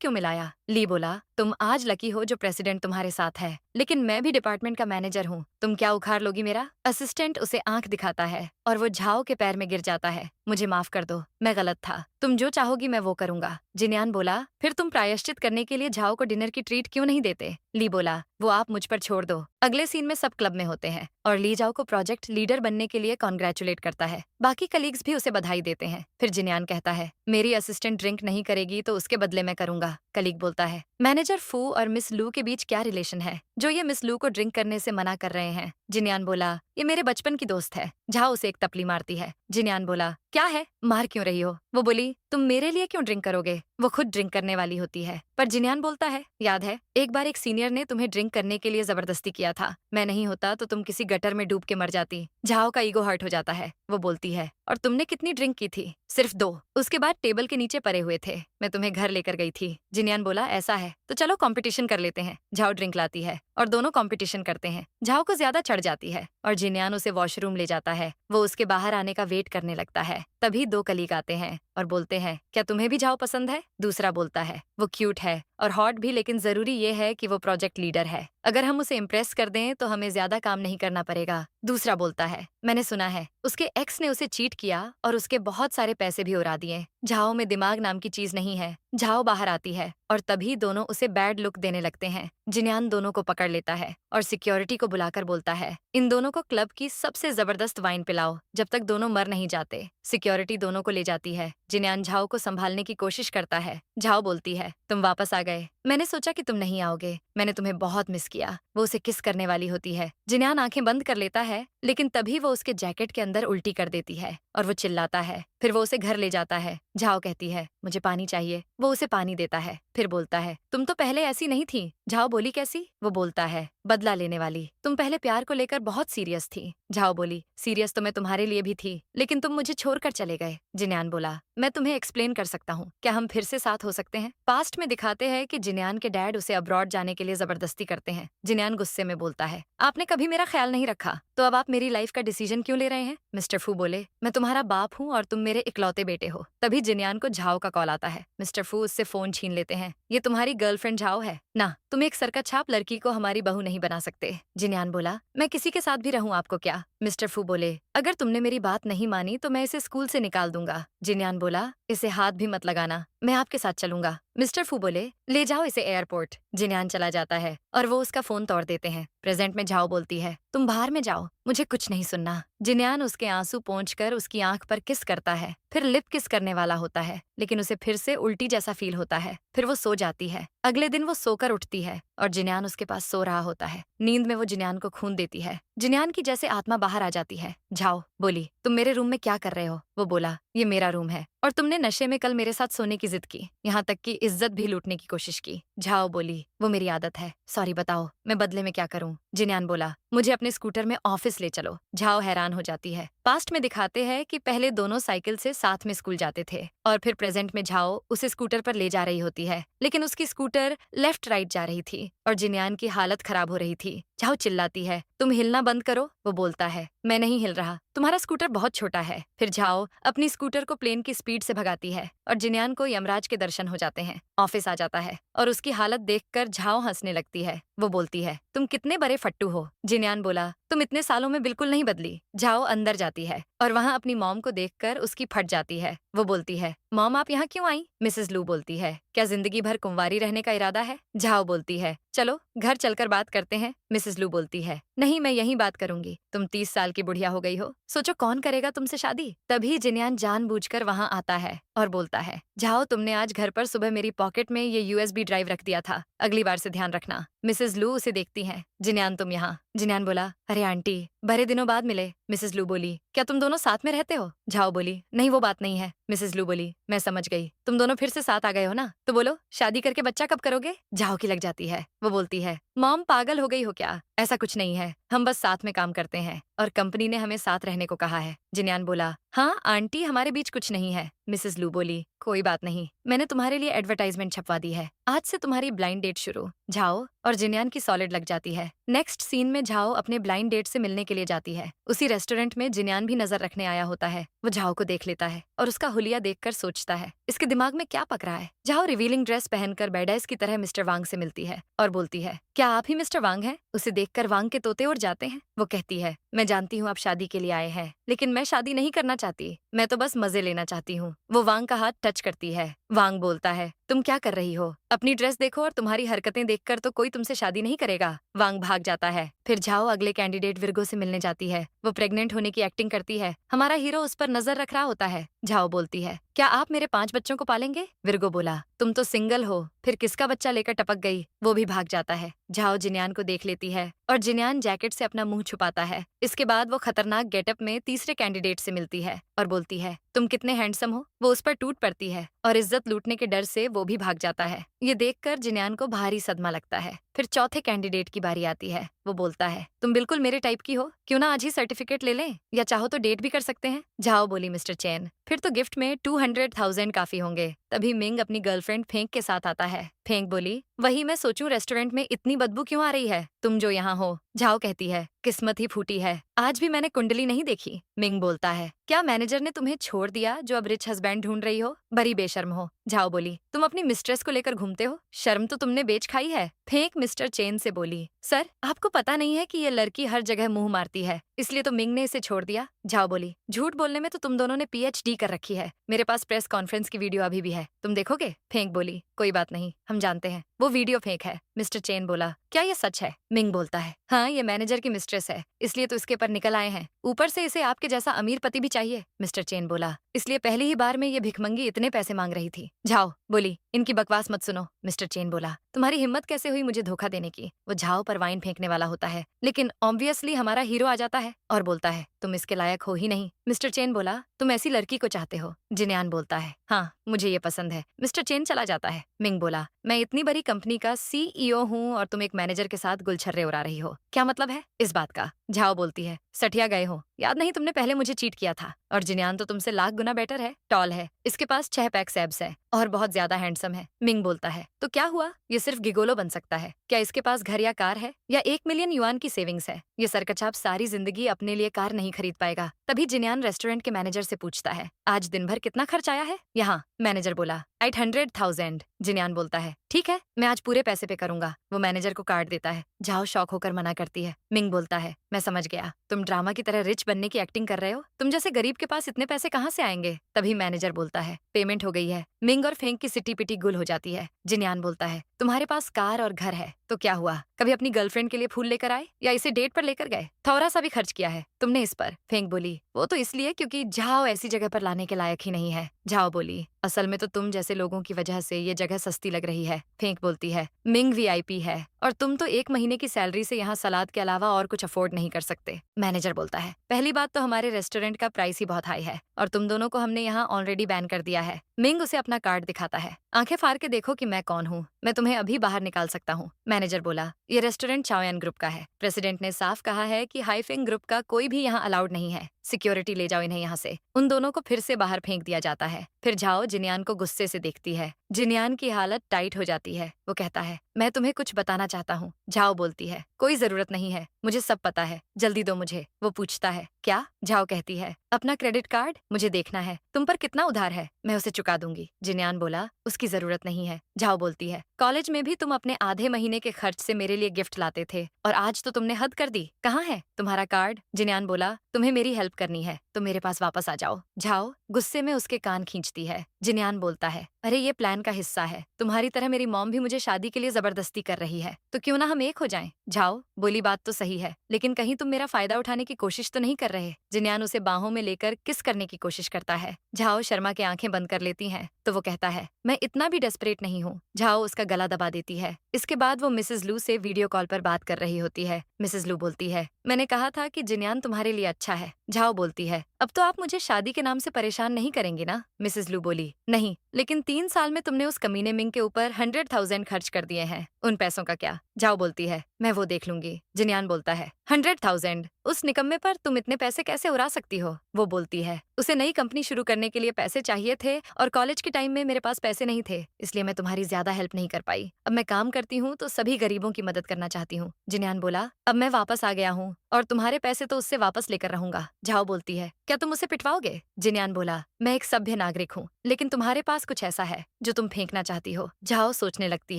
क्यों मिलाया? ली बोला, तुम आज लकी हो जो प्रेसिडेंट तुम्हारे साथ है, लेकिन मैं भी डिपार्टमेंट का मैनेजर हूँ। तुम क्या उखाड़ लोगी मेरा? असिस्टेंट उसे आंख दिखाता है और वो झाओ के पैर में गिर जाता है। मुझे माफ कर दो, मैं गलत था। तुम जो चाहोगी मैं वो करूंगा। जिन्यान बोला, फिर तुम प्रायश्चित करने के लिए झाओ को डिनर की ट्रीट क्यों नहीं देते? ली बोला, वो आप मुझ पर छोड़ दो। अगले सीन में सब क्लब में होते हैं और ली जाओ को प्रोजेक्ट लीडर बनने के लिए कॉन्ग्रेचुलेट करता है। बाकी कलीग्स भी उसे बधाई देते हैं। फिर जिन्यान कहता है, मेरी असिस्टेंट ड्रिंक नहीं करेगी तो उसके बदले मैं करूंगा। कलीग बोलता है, मैनेजर फू और मिस लू के बीच क्या रिलेशन है जो ये मिस लू को ड्रिंक करने से मना कर रहे हैं? जिन्यान बोला, ये मेरे बचपन की दोस्त है। झाओ उसे एक तपली मारती है। जिन्यान बोला, क्या है, मार क्यों रही हो? वो बोली, तुम मेरे लिए क्यों ड्रिंक करोगे? वो खुद ड्रिंक करने वाली होती है। पर जिन्यान बोलता है, याद है एक बार एक सीनियर ने तुम्हें ड्रिंक करने के लिए जबरदस्ती किया था। मैं नहीं होता तो तुम किसी गटर में डूब के मर जाती। झाओ का ईगो हर्ट हो जाता है। वो बोलती है, और तुमने कितनी ड्रिंक की थी? सिर्फ 2। उसके बाद टेबल के नीचे पड़े हुए थे। मैं तुम्हें घर लेकर गई थी। जिन्यान बोला, ऐसा है तो चलो कंपटीशन कर लेते हैं। झाओ ड्रिंक लाती है और दोनों कंपटीशन करते हैं। झाओ को ज्यादा चढ़ जाती है और जिन्यान उसे वॉशरूम ले जाता है। वो उसके बाहर आने का वेट करने लगता है। तभी 2 कलीग आते हैं और बोलते हैं, क्या तुम्हें भी झाओ पसंद है? दूसरा बोलता है, वो क्यूट है और हॉट भी, लेकिन जरूरी ये है कि वो प्रोजेक्ट लीडर है। अगर हम उसे इम्प्रेस कर दें तो हमें ज्यादा काम नहीं करना पड़ेगा। दूसरा बोलता है, मैंने सुना है उसके एक्स ने उसे चीट किया और उसके बहुत सारे पैसे भी उड़ा दिए। झाओ में दिमाग नाम की चीज नहीं है। झाओ बाहर आती है और तभी दोनों उसे बैड लुक देने लगते हैं। जिन्यान दोनों को पकड़ लेता है और सिक्योरिटी को बुलाकर बोलता है, इन दोनों को क्लब की सबसे जबरदस्त वाइन पिलाओ जब तक दोनों मर नहीं जाते। सिक्योरिटी दोनों को ले जाती है। जिन्यान झाओ को संभालने की कोशिश करता है। झाओ बोलती है, तुम वापस आ गए। मैंने सोचा कि तुम नहीं आओगे। मैंने तुम्हें बहुत मिस किया। वो उसे किस करने वाली होती है। जिन्यान आंखें बंद कर लेता है, लेकिन तभी वो उसके जैकेट के अंदर उल्टी कर देती है और वो चिल्लाता है। फिर वो उसे घर ले जाता है। झाओ कहती है, मुझे पानी चाहिए। वो उसे पानी देता है। फिर बोलता है, तुम तो पहले ऐसी नहीं थी। झाओ बोली, कैसी? वो बोलता है, बदला लेने वाली। तुम पहले प्यार को लेकर बहुत सीरियस थी। झाओ बोली, सीरियस तो मैं तुम्हारे लिए भी थी, लेकिन तुम मुझे छोड़कर चले गए। जिन्यान बोला, मैं तुम्हें एक्सप्लेन कर सकता हूँ। क्या हम फिर से साथ हो सकते हैं? पास्ट में दिखाते हैं कि जिन्यान के डैड उसे अब्रॉड जाने के लिए जबरदस्ती करते हैं। जिन्यान गुस्से में बोलता है, आपने कभी मेरा ख्याल नहीं रखा, तो अब आप मेरी लाइफ का डिसीजन क्यों ले रहे हैं? मिस्टर फू बोले, मैं तुम्हारा बाप हूँ और तुम मेरे इकलौते बेटे हो। तभी जिन्यान को झाओ का कॉल आता है। मिस्टर फू उससे फोन छीन लेते हैं। ये तुम्हारी गर्लफ्रेंड झाओ है ना? तुम एक सरकछाप लड़की को हमारी बहू नहीं बना सकते। जिन्यान बोला, मैं किसी के साथ भी रहूं आपको क्या? मिस्टर फू बोले, अगर तुमने मेरी बात नहीं मानी तो मैं इसे स्कूल से निकाल दूंगा। जिन्यान बोला, इसे हाथ भी मत लगाना, मैं आपके साथ चलूंगा। मिस्टर फू बोले, ले जाओ इसे एयरपोर्ट। जिन्यान चला जाता है और वो उसका फोन तोड़ देते हैं। प्रेजेंट में झाओ बोलती है, तुम बाहर में जाओ, मुझे कुछ नहीं सुनना। जिन्यान उसके आंसू पोंछकर उसकी आंख पर किस करता है। फिर लिप किस करने वाला होता है, लेकिन उसे फिर से उल्टी जैसा फील होता है। फिर वो सो जाती है। अगले दिन वो सोकर उठती है और जिन्यान उसके पास सो रहा होता है। नींद में वो जिन्यान को खून देती है। जिन्यान की जैसे आत्मा बाहर आ जाती है। झाओ बोली, तुम मेरे रूम में क्या कर रहे हो? वो बोला, ये मेरा रूम है और तुमने नशे में कल मेरे साथ सोने की जिद की, यहाँ तक कि इज्जत भी लूटने की कोशिश की। झाओ बोली, वो मेरी आदत है, सॉरी बताओ मैं बदले में क्या करूं? जिन्यान बोला, मुझे अपने स्कूटर में ऑफिस ले चलो। झाओ हैरान हो जाती है। पास्ट में दिखाते हैं कि पहले दोनों साइकिल से साथ में स्कूल जाते थे और फिर प्रेजेंट में झाओ उसे स्कूटर पर ले जा रही होती है, लेकिन उसकी स्कूटर लेफ्ट राइट जा रही थी और जिन्यान की हालत खराब हो रही थी। झाओ चिल्लाती है, तुम हिलना बंद करो। वो बोलता है, मैं नहीं हिल रहा, तुम्हारा स्कूटर बहुत छोटा है। फिर झाओ अपनी स्कूटर को प्लेन की स्पीड से भगाती है और जिन्यान को यमराज के दर्शन हो जाते हैं। ऑफिस आ जाता है और उसकी हालत देखकर झाओ हंसने लगती है। वो बोलती है, तुम कितने बड़े फट्टू हो। जिन्यान बोला, तुम इतने सालों में बिल्कुल नहीं बदली। झाओ अंदर जाती है और वहाँ अपनी मॉम को देखकर उसकी फट जाती है। वो बोलती है, मॉम आप यहाँ क्यों आई? मिसेस लू बोलती है, क्या जिंदगी भर कुंवारी रहने का इरादा है? झाओ बोलती है, चलो घर चलकर बात करते हैं। मिसेस लू बोलती है, नहीं मैं यहीं बात करूंगी, तुम 30 साल की बुढ़िया हो गई हो, सोचो कौन करेगा तुमसे शादी। तभी जिन्यान जानबूझकर वहाँ आता है और बोलता है, झाओ तुमने आज घर पर सुबह मेरी पॉकेट में ये यूएसबी ड्राइव रख दिया था, अगली बार से ध्यान रखना। मिसेस लू उसे देखती हैं, जिन्यान तुम यहाँ? जिन्यान बोला, अरे आंटी बड़े दिनों बाद मिले। मिसेस लू बोली, क्या तुम दोनों साथ में रहते हो? झाओ बोली, नहीं वो बात नहीं है। मिसेस लू बोली, मैं समझ गई, तुम दोनों फिर से साथ आ गए हो ना, तो बोलो शादी करके बच्चा कब करोगे? झाओ की लग जाती है। वो बोलती है, मॉम पागल हो गई हो क्या? ऐसा कुछ नहीं है, हम बस साथ में काम करते हैं और कंपनी ने हमें साथ रहने को कहा है। जिन्यान बोला, हाँ आंटी हमारे बीच कुछ नहीं है, मिसेस लू बोली, कोई बात नहीं, मैंने तुम्हारे लिए एडवर्टाइजमेंट छपवा दी है। आज से तुम्हारी ब्लाइंड डेट शुरू। झाओ और जिन्यान की सॉलिड लग जाती है। नेक्स्ट सीन में झाओ अपने ब्लाइंड डेट से मिलने के लिए जाती है। उसी रेस्टोरेंट में जिन्यान भी नजर रखने आया होता है। वो झाओ को देख लेता है और उसका हुलिया देखकर सोचता है इसके दिमाग में क्या पक रहा है। झाओ रिवीलिंग ड्रेस पहनकर बेडाइस की तरह मिस्टर वांग से मिलती है और बोलती है, क्या आप ही मिस्टर वांग हैं? उसे देखकर वांग के तोते उड़ जाते हैं। वो कहती है, मैं जानती हूँ आप शादी के लिए आए हैं, लेकिन मैं शादी नहीं करना चाहती, मैं तो बस मजे लेना चाहती हूँ। वो वांग का हाथ टच करती है। वांग बोलता है, तुम क्या कर रही हो? अपनी ड्रेस देखो और तुम्हारी हरकतें देखकर तो कोई तुमसे शादी नहीं करेगा। वांग भाग जाता है। फिर झाओ अगले कैंडिडेट विर्गो से मिलने जाती है। वो प्रेग्नेंट होने की एक्टिंग करती है। हमारा हीरो उस पर नजर रख रहा होता है। झाओ बोलती है, क्या आप मेरे 5 बच्चों को पालेंगे? विर्गो बोला, तुम तो सिंगल हो। फिर किसका बच्चा लेकर टपक गई? वो भी भाग जाता है। झाओ जिन्यान को देख लेती है और जिन्यान जैकेट से अपना मुंह छुपाता है। इसके बाद वो खतरनाक गेटअप में तीसरे कैंडिडेट से मिलती है और बोलती है, तुम कितने हैंडसम हो। वो उस पर टूट पड़ती है और इज्जत लूटने के डर से वो भी भाग जाता है। ये देखकर जिन्यान को भारी सदमा लगता है। फिर चौथे कैंडिडेट की बारी आती है। वो बोलता है, तुम बिल्कुल मेरे टाइप की हो, क्यों ना आज ही सर्टिफिकेट ले लें, या चाहो तो डेट भी कर सकते हैं। झाओ बोली, मिस्टर चैन, फिर तो गिफ्ट में 200,000 काफी होंगे। तभी मिंग अपनी गर्लफ्रेंड फेंक के साथ आता है। फेंक बोली, वही मैं सोचूं रेस्टोरेंट में इतनी बदबू क्यों आ रही है, तुम जो यहाँ हो। झाओ कहती है, किस्मत ही फूटी है, आज भी मैंने कुंडली नहीं देखी। मिंग बोलता है, क्या मैनेजर ने तुम्हें छोड़ दिया जो अब रिच हस्बैंड ढूंढ रही हो? बड़ी बेशर्म हो। झाओ बोली, तुम अपनी मिस्ट्रेस को लेकर घूमते हो, शर्म तो तुमने बेच खाई है। फेंक मिस्टर चेन से बोली, सर आपको पता नहीं है कि ये लड़की हर जगह मुंह मारती है, इसलिए तो मिंग ने इसे छोड़ दिया। झाओ बोली, झूठ बोलने में तो तुम दोनों ने PhD कर रखी है, मेरे पास प्रेस कॉन्फ्रेंस की वीडियो अभी भी है, तुम देखोगे? फेंक बोली, कोई बात नहीं, हम जानते हैं वो वीडियो फेक है। मिस्टर चेन बोला, क्या ये सच है? मिंग बोलता है, हाँ ये मैनेजर की मिस्ट्रेस है, इसलिए तो इसके पर निकल आए हैं, ऊपर से इसे आपके जैसा अमीर पति भी चाहिए। मिस्टर चेन बोला, इसलिए पहली ही बार में ये भिखमंगी इतने पैसे मांग रही थी। झाओ बोली, इनकी बकवास मत सुनो। मिस्टर चेन बोला, तुम्हारी हिम्मत कैसे हुई मुझे धोखा देने की? वो झाओ पर वाइन फेंकने वाला होता है, लेकिन ऑब्वियसली हमारा हीरो आ जाता है और बोलता है, तुम इसके लायक हो ही नहीं। मिस्टर चेन बोला, तुम ऐसी लड़की को चाहते हो? जिन्यान बोलता है, हाँ मुझे ये पसंद है। मिस्टर चेन चला जाता है। मिंग बोला, मैं इतनी बड़ी कंपनी का CEO हूँ और तुम एक मैनेजर के साथ गुलछर्रे उड़ा रही हो, क्या मतलब है इस बात का? झाओ बोलती है, सठिया गए हो, याद नहीं तुमने पहले मुझे चीट किया था, और जिन्यान तो तुमसे लाख गुना बेटर है, टॉल है, इसके पास 6 पैक एब्स है और बहुत ज्यादा हैंडसम है। मिंग बोलता है, तो क्या हुआ, ये सिर्फ गिगोलो बन सकता है, क्या इसके पास घर या कार है, या 1 मिलियन युआन की सेविंग्स है? ये सरकछाप सारी जिंदगी अपने लिए कार नहीं खरीद पाएगा। तभी जिन्यान रेस्टोरेंट के मैनेजर से पूछता है, आज दिन भर कितना खर्च आया है यहाँ? मैनेजर बोला, 800,000। जिन्यान बोलता है, ठीक है मैं आज पूरे पैसे पे करूंगा। वो मैनेजर को कार्ड देता है। झाओ शौक होकर मना करती है। मिंग बोलता है, मैं समझ गया, तुम ड्रामा की तरह रिच बनने की एक्टिंग कर रहे हो, तुम जैसे गरीब के पास इतने पैसे कहाँ से आएंगे? तभी मैनेजर बोलता है, पेमेंट हो गई है। मिंग और फेंक की सिटी पिटी गुल हो जाती है। जिन्यान बोलता है, तुम्हारे पास कार और घर है तो क्या हुआ, कभी अपनी गर्लफ्रेंड के लिए फूल लेकर आए या इसे डेट पर लेकर गए? थोड़ा सा भी खर्च किया है तुमने इस पर? फेंक बोली, वो तो इसलिए क्योंकि झाओ ऐसी जगह पर लाने के लायक ही नहीं है। झाओ बोली, असल में तो तुम जैसे लोगों की वजह से ये जगह सस्ती लग रही है। फेंक बोलती है, मिंग VIP है और तुम तो 1 महीने की सैलरी से यहाँ सलाद के अलावा और कुछ अफोर्ड नहीं कर सकते। मैनेजर बोलता है, पहली बात तो हमारे रेस्टोरेंट का प्राइस ही बहुत हाई है और तुम दोनों को हमने यहाँ ऑलरेडी बैन कर दिया है। मिंग उसे अपना कार्ड दिखाता है, आंखें फाड़ के देखो कि मैं कौन हूँ, मैं तुम्हें अभी बाहर निकाल सकता हूँ। मैनेजर बोला, ये रेस्टोरेंट चाओयान ग्रुप का है, प्रेसिडेंट ने साफ कहा है कि हाइफिंग ग्रुप का कोई भी यहाँ अलाउड नहीं है, सिक्योरिटी ले जाओ इन्हें यहाँ से। उन दोनों को फिर से बाहर फेंक दिया जाता है। फिर झाओ जिन्यान को गुस्से से देखती है। जिन्यान की हालत टाइट हो जाती है। वो कहता है, मैं तुम्हें कुछ बताना चाहता हूँ। झाओ बोलती है, कोई जरूरत नहीं है, मुझे सब पता है, जल्दी दो मुझे। वो पूछता है, क्या? झाओ कहती है, अपना क्रेडिट कार्ड मुझे देखना है, तुम पर कितना उधार है, मैं उसे चुका दूंगी। जिन्यान बोला, उसकी जरूरत नहीं है। झाओ बोलती है, कॉलेज में भी तुम अपने आधे महीने के खर्च से मेरे लिए गिफ्ट लाते थे और आज तो तुमने हद कर दी, कहाँ है तुम्हारा कार्ड? जिन्यान बोला, तुम्हें मेरी हेल्प करनी है तो मेरे पास वापस आ जाओ। झाओ गुस्से में उसके कान खींचती है। जिन्यान बोलता है, अरे ये प्लान का हिस्सा है, तुम्हारी तरह मेरी मॉम भी मुझे शादी के लिए जबरदस्ती कर रही है, तो क्यों ना हम एक हो जाएं। झाओ बोली, बात तो सही है, लेकिन कहीं तुम मेरा फायदा उठाने की कोशिश तो नहीं कर रहे? जिन्यान उसे बाहों में लेकर किस करने की कोशिश करता है। झाओ शर्मा के आंखें बंद कर लेती हैं, तो वो कहता है, मैं इतना भी डेस्परेट नहीं हूँ। झाओ उसका गला दबा देती है। इसके बाद वो मिसेस लू से वीडियो कॉल पर बात कर रही होती है। मिसेस लू बोलती है, मैंने कहा था कि जिन्यान तुम्हारे लिए अच्छा है। झाओ बोलती है, अब तो आप मुझे शादी के नाम से परेशान नहीं करेंगे ना? मिसेस लू बोली, नहीं, लेकिन 3 साल में तुमने उस कमीने मिंग के ऊपर 100,000 खर्च कर दिए हैं, उन पैसों का क्या? जाओ बोलती है, मैं वो देख लूंगी। जिन्यान बोलता है, 100,000 उस निकम्मे पर तुम इतने पैसे कैसे उड़ा सकती हो? वो बोलती है, उसे नई कंपनी शुरू करने के लिए पैसे चाहिए थे और कॉलेज के टाइम में मेरे पास पैसे नहीं थे, इसलिए मैं तुम्हारी ज्यादा हेल्प नहीं कर पाई। अब मैं काम करती हूँ तो सभी गरीबों की मदद करना चाहती हूँ। जिन्यान बोला, अब मैं वापस आ गया हूँ और तुम्हारे पैसे तो उससे वापस लेकर रहूंगा। झाओ बोलती है, क्या तुम उसे पिटवाओगे? जिन्यान बोला, मैं एक सभ्य नागरिक हूँ, लेकिन तुम्हारे पास कुछ ऐसा है जो तुम फेंकना चाहती हो। झाओ सोचने लगती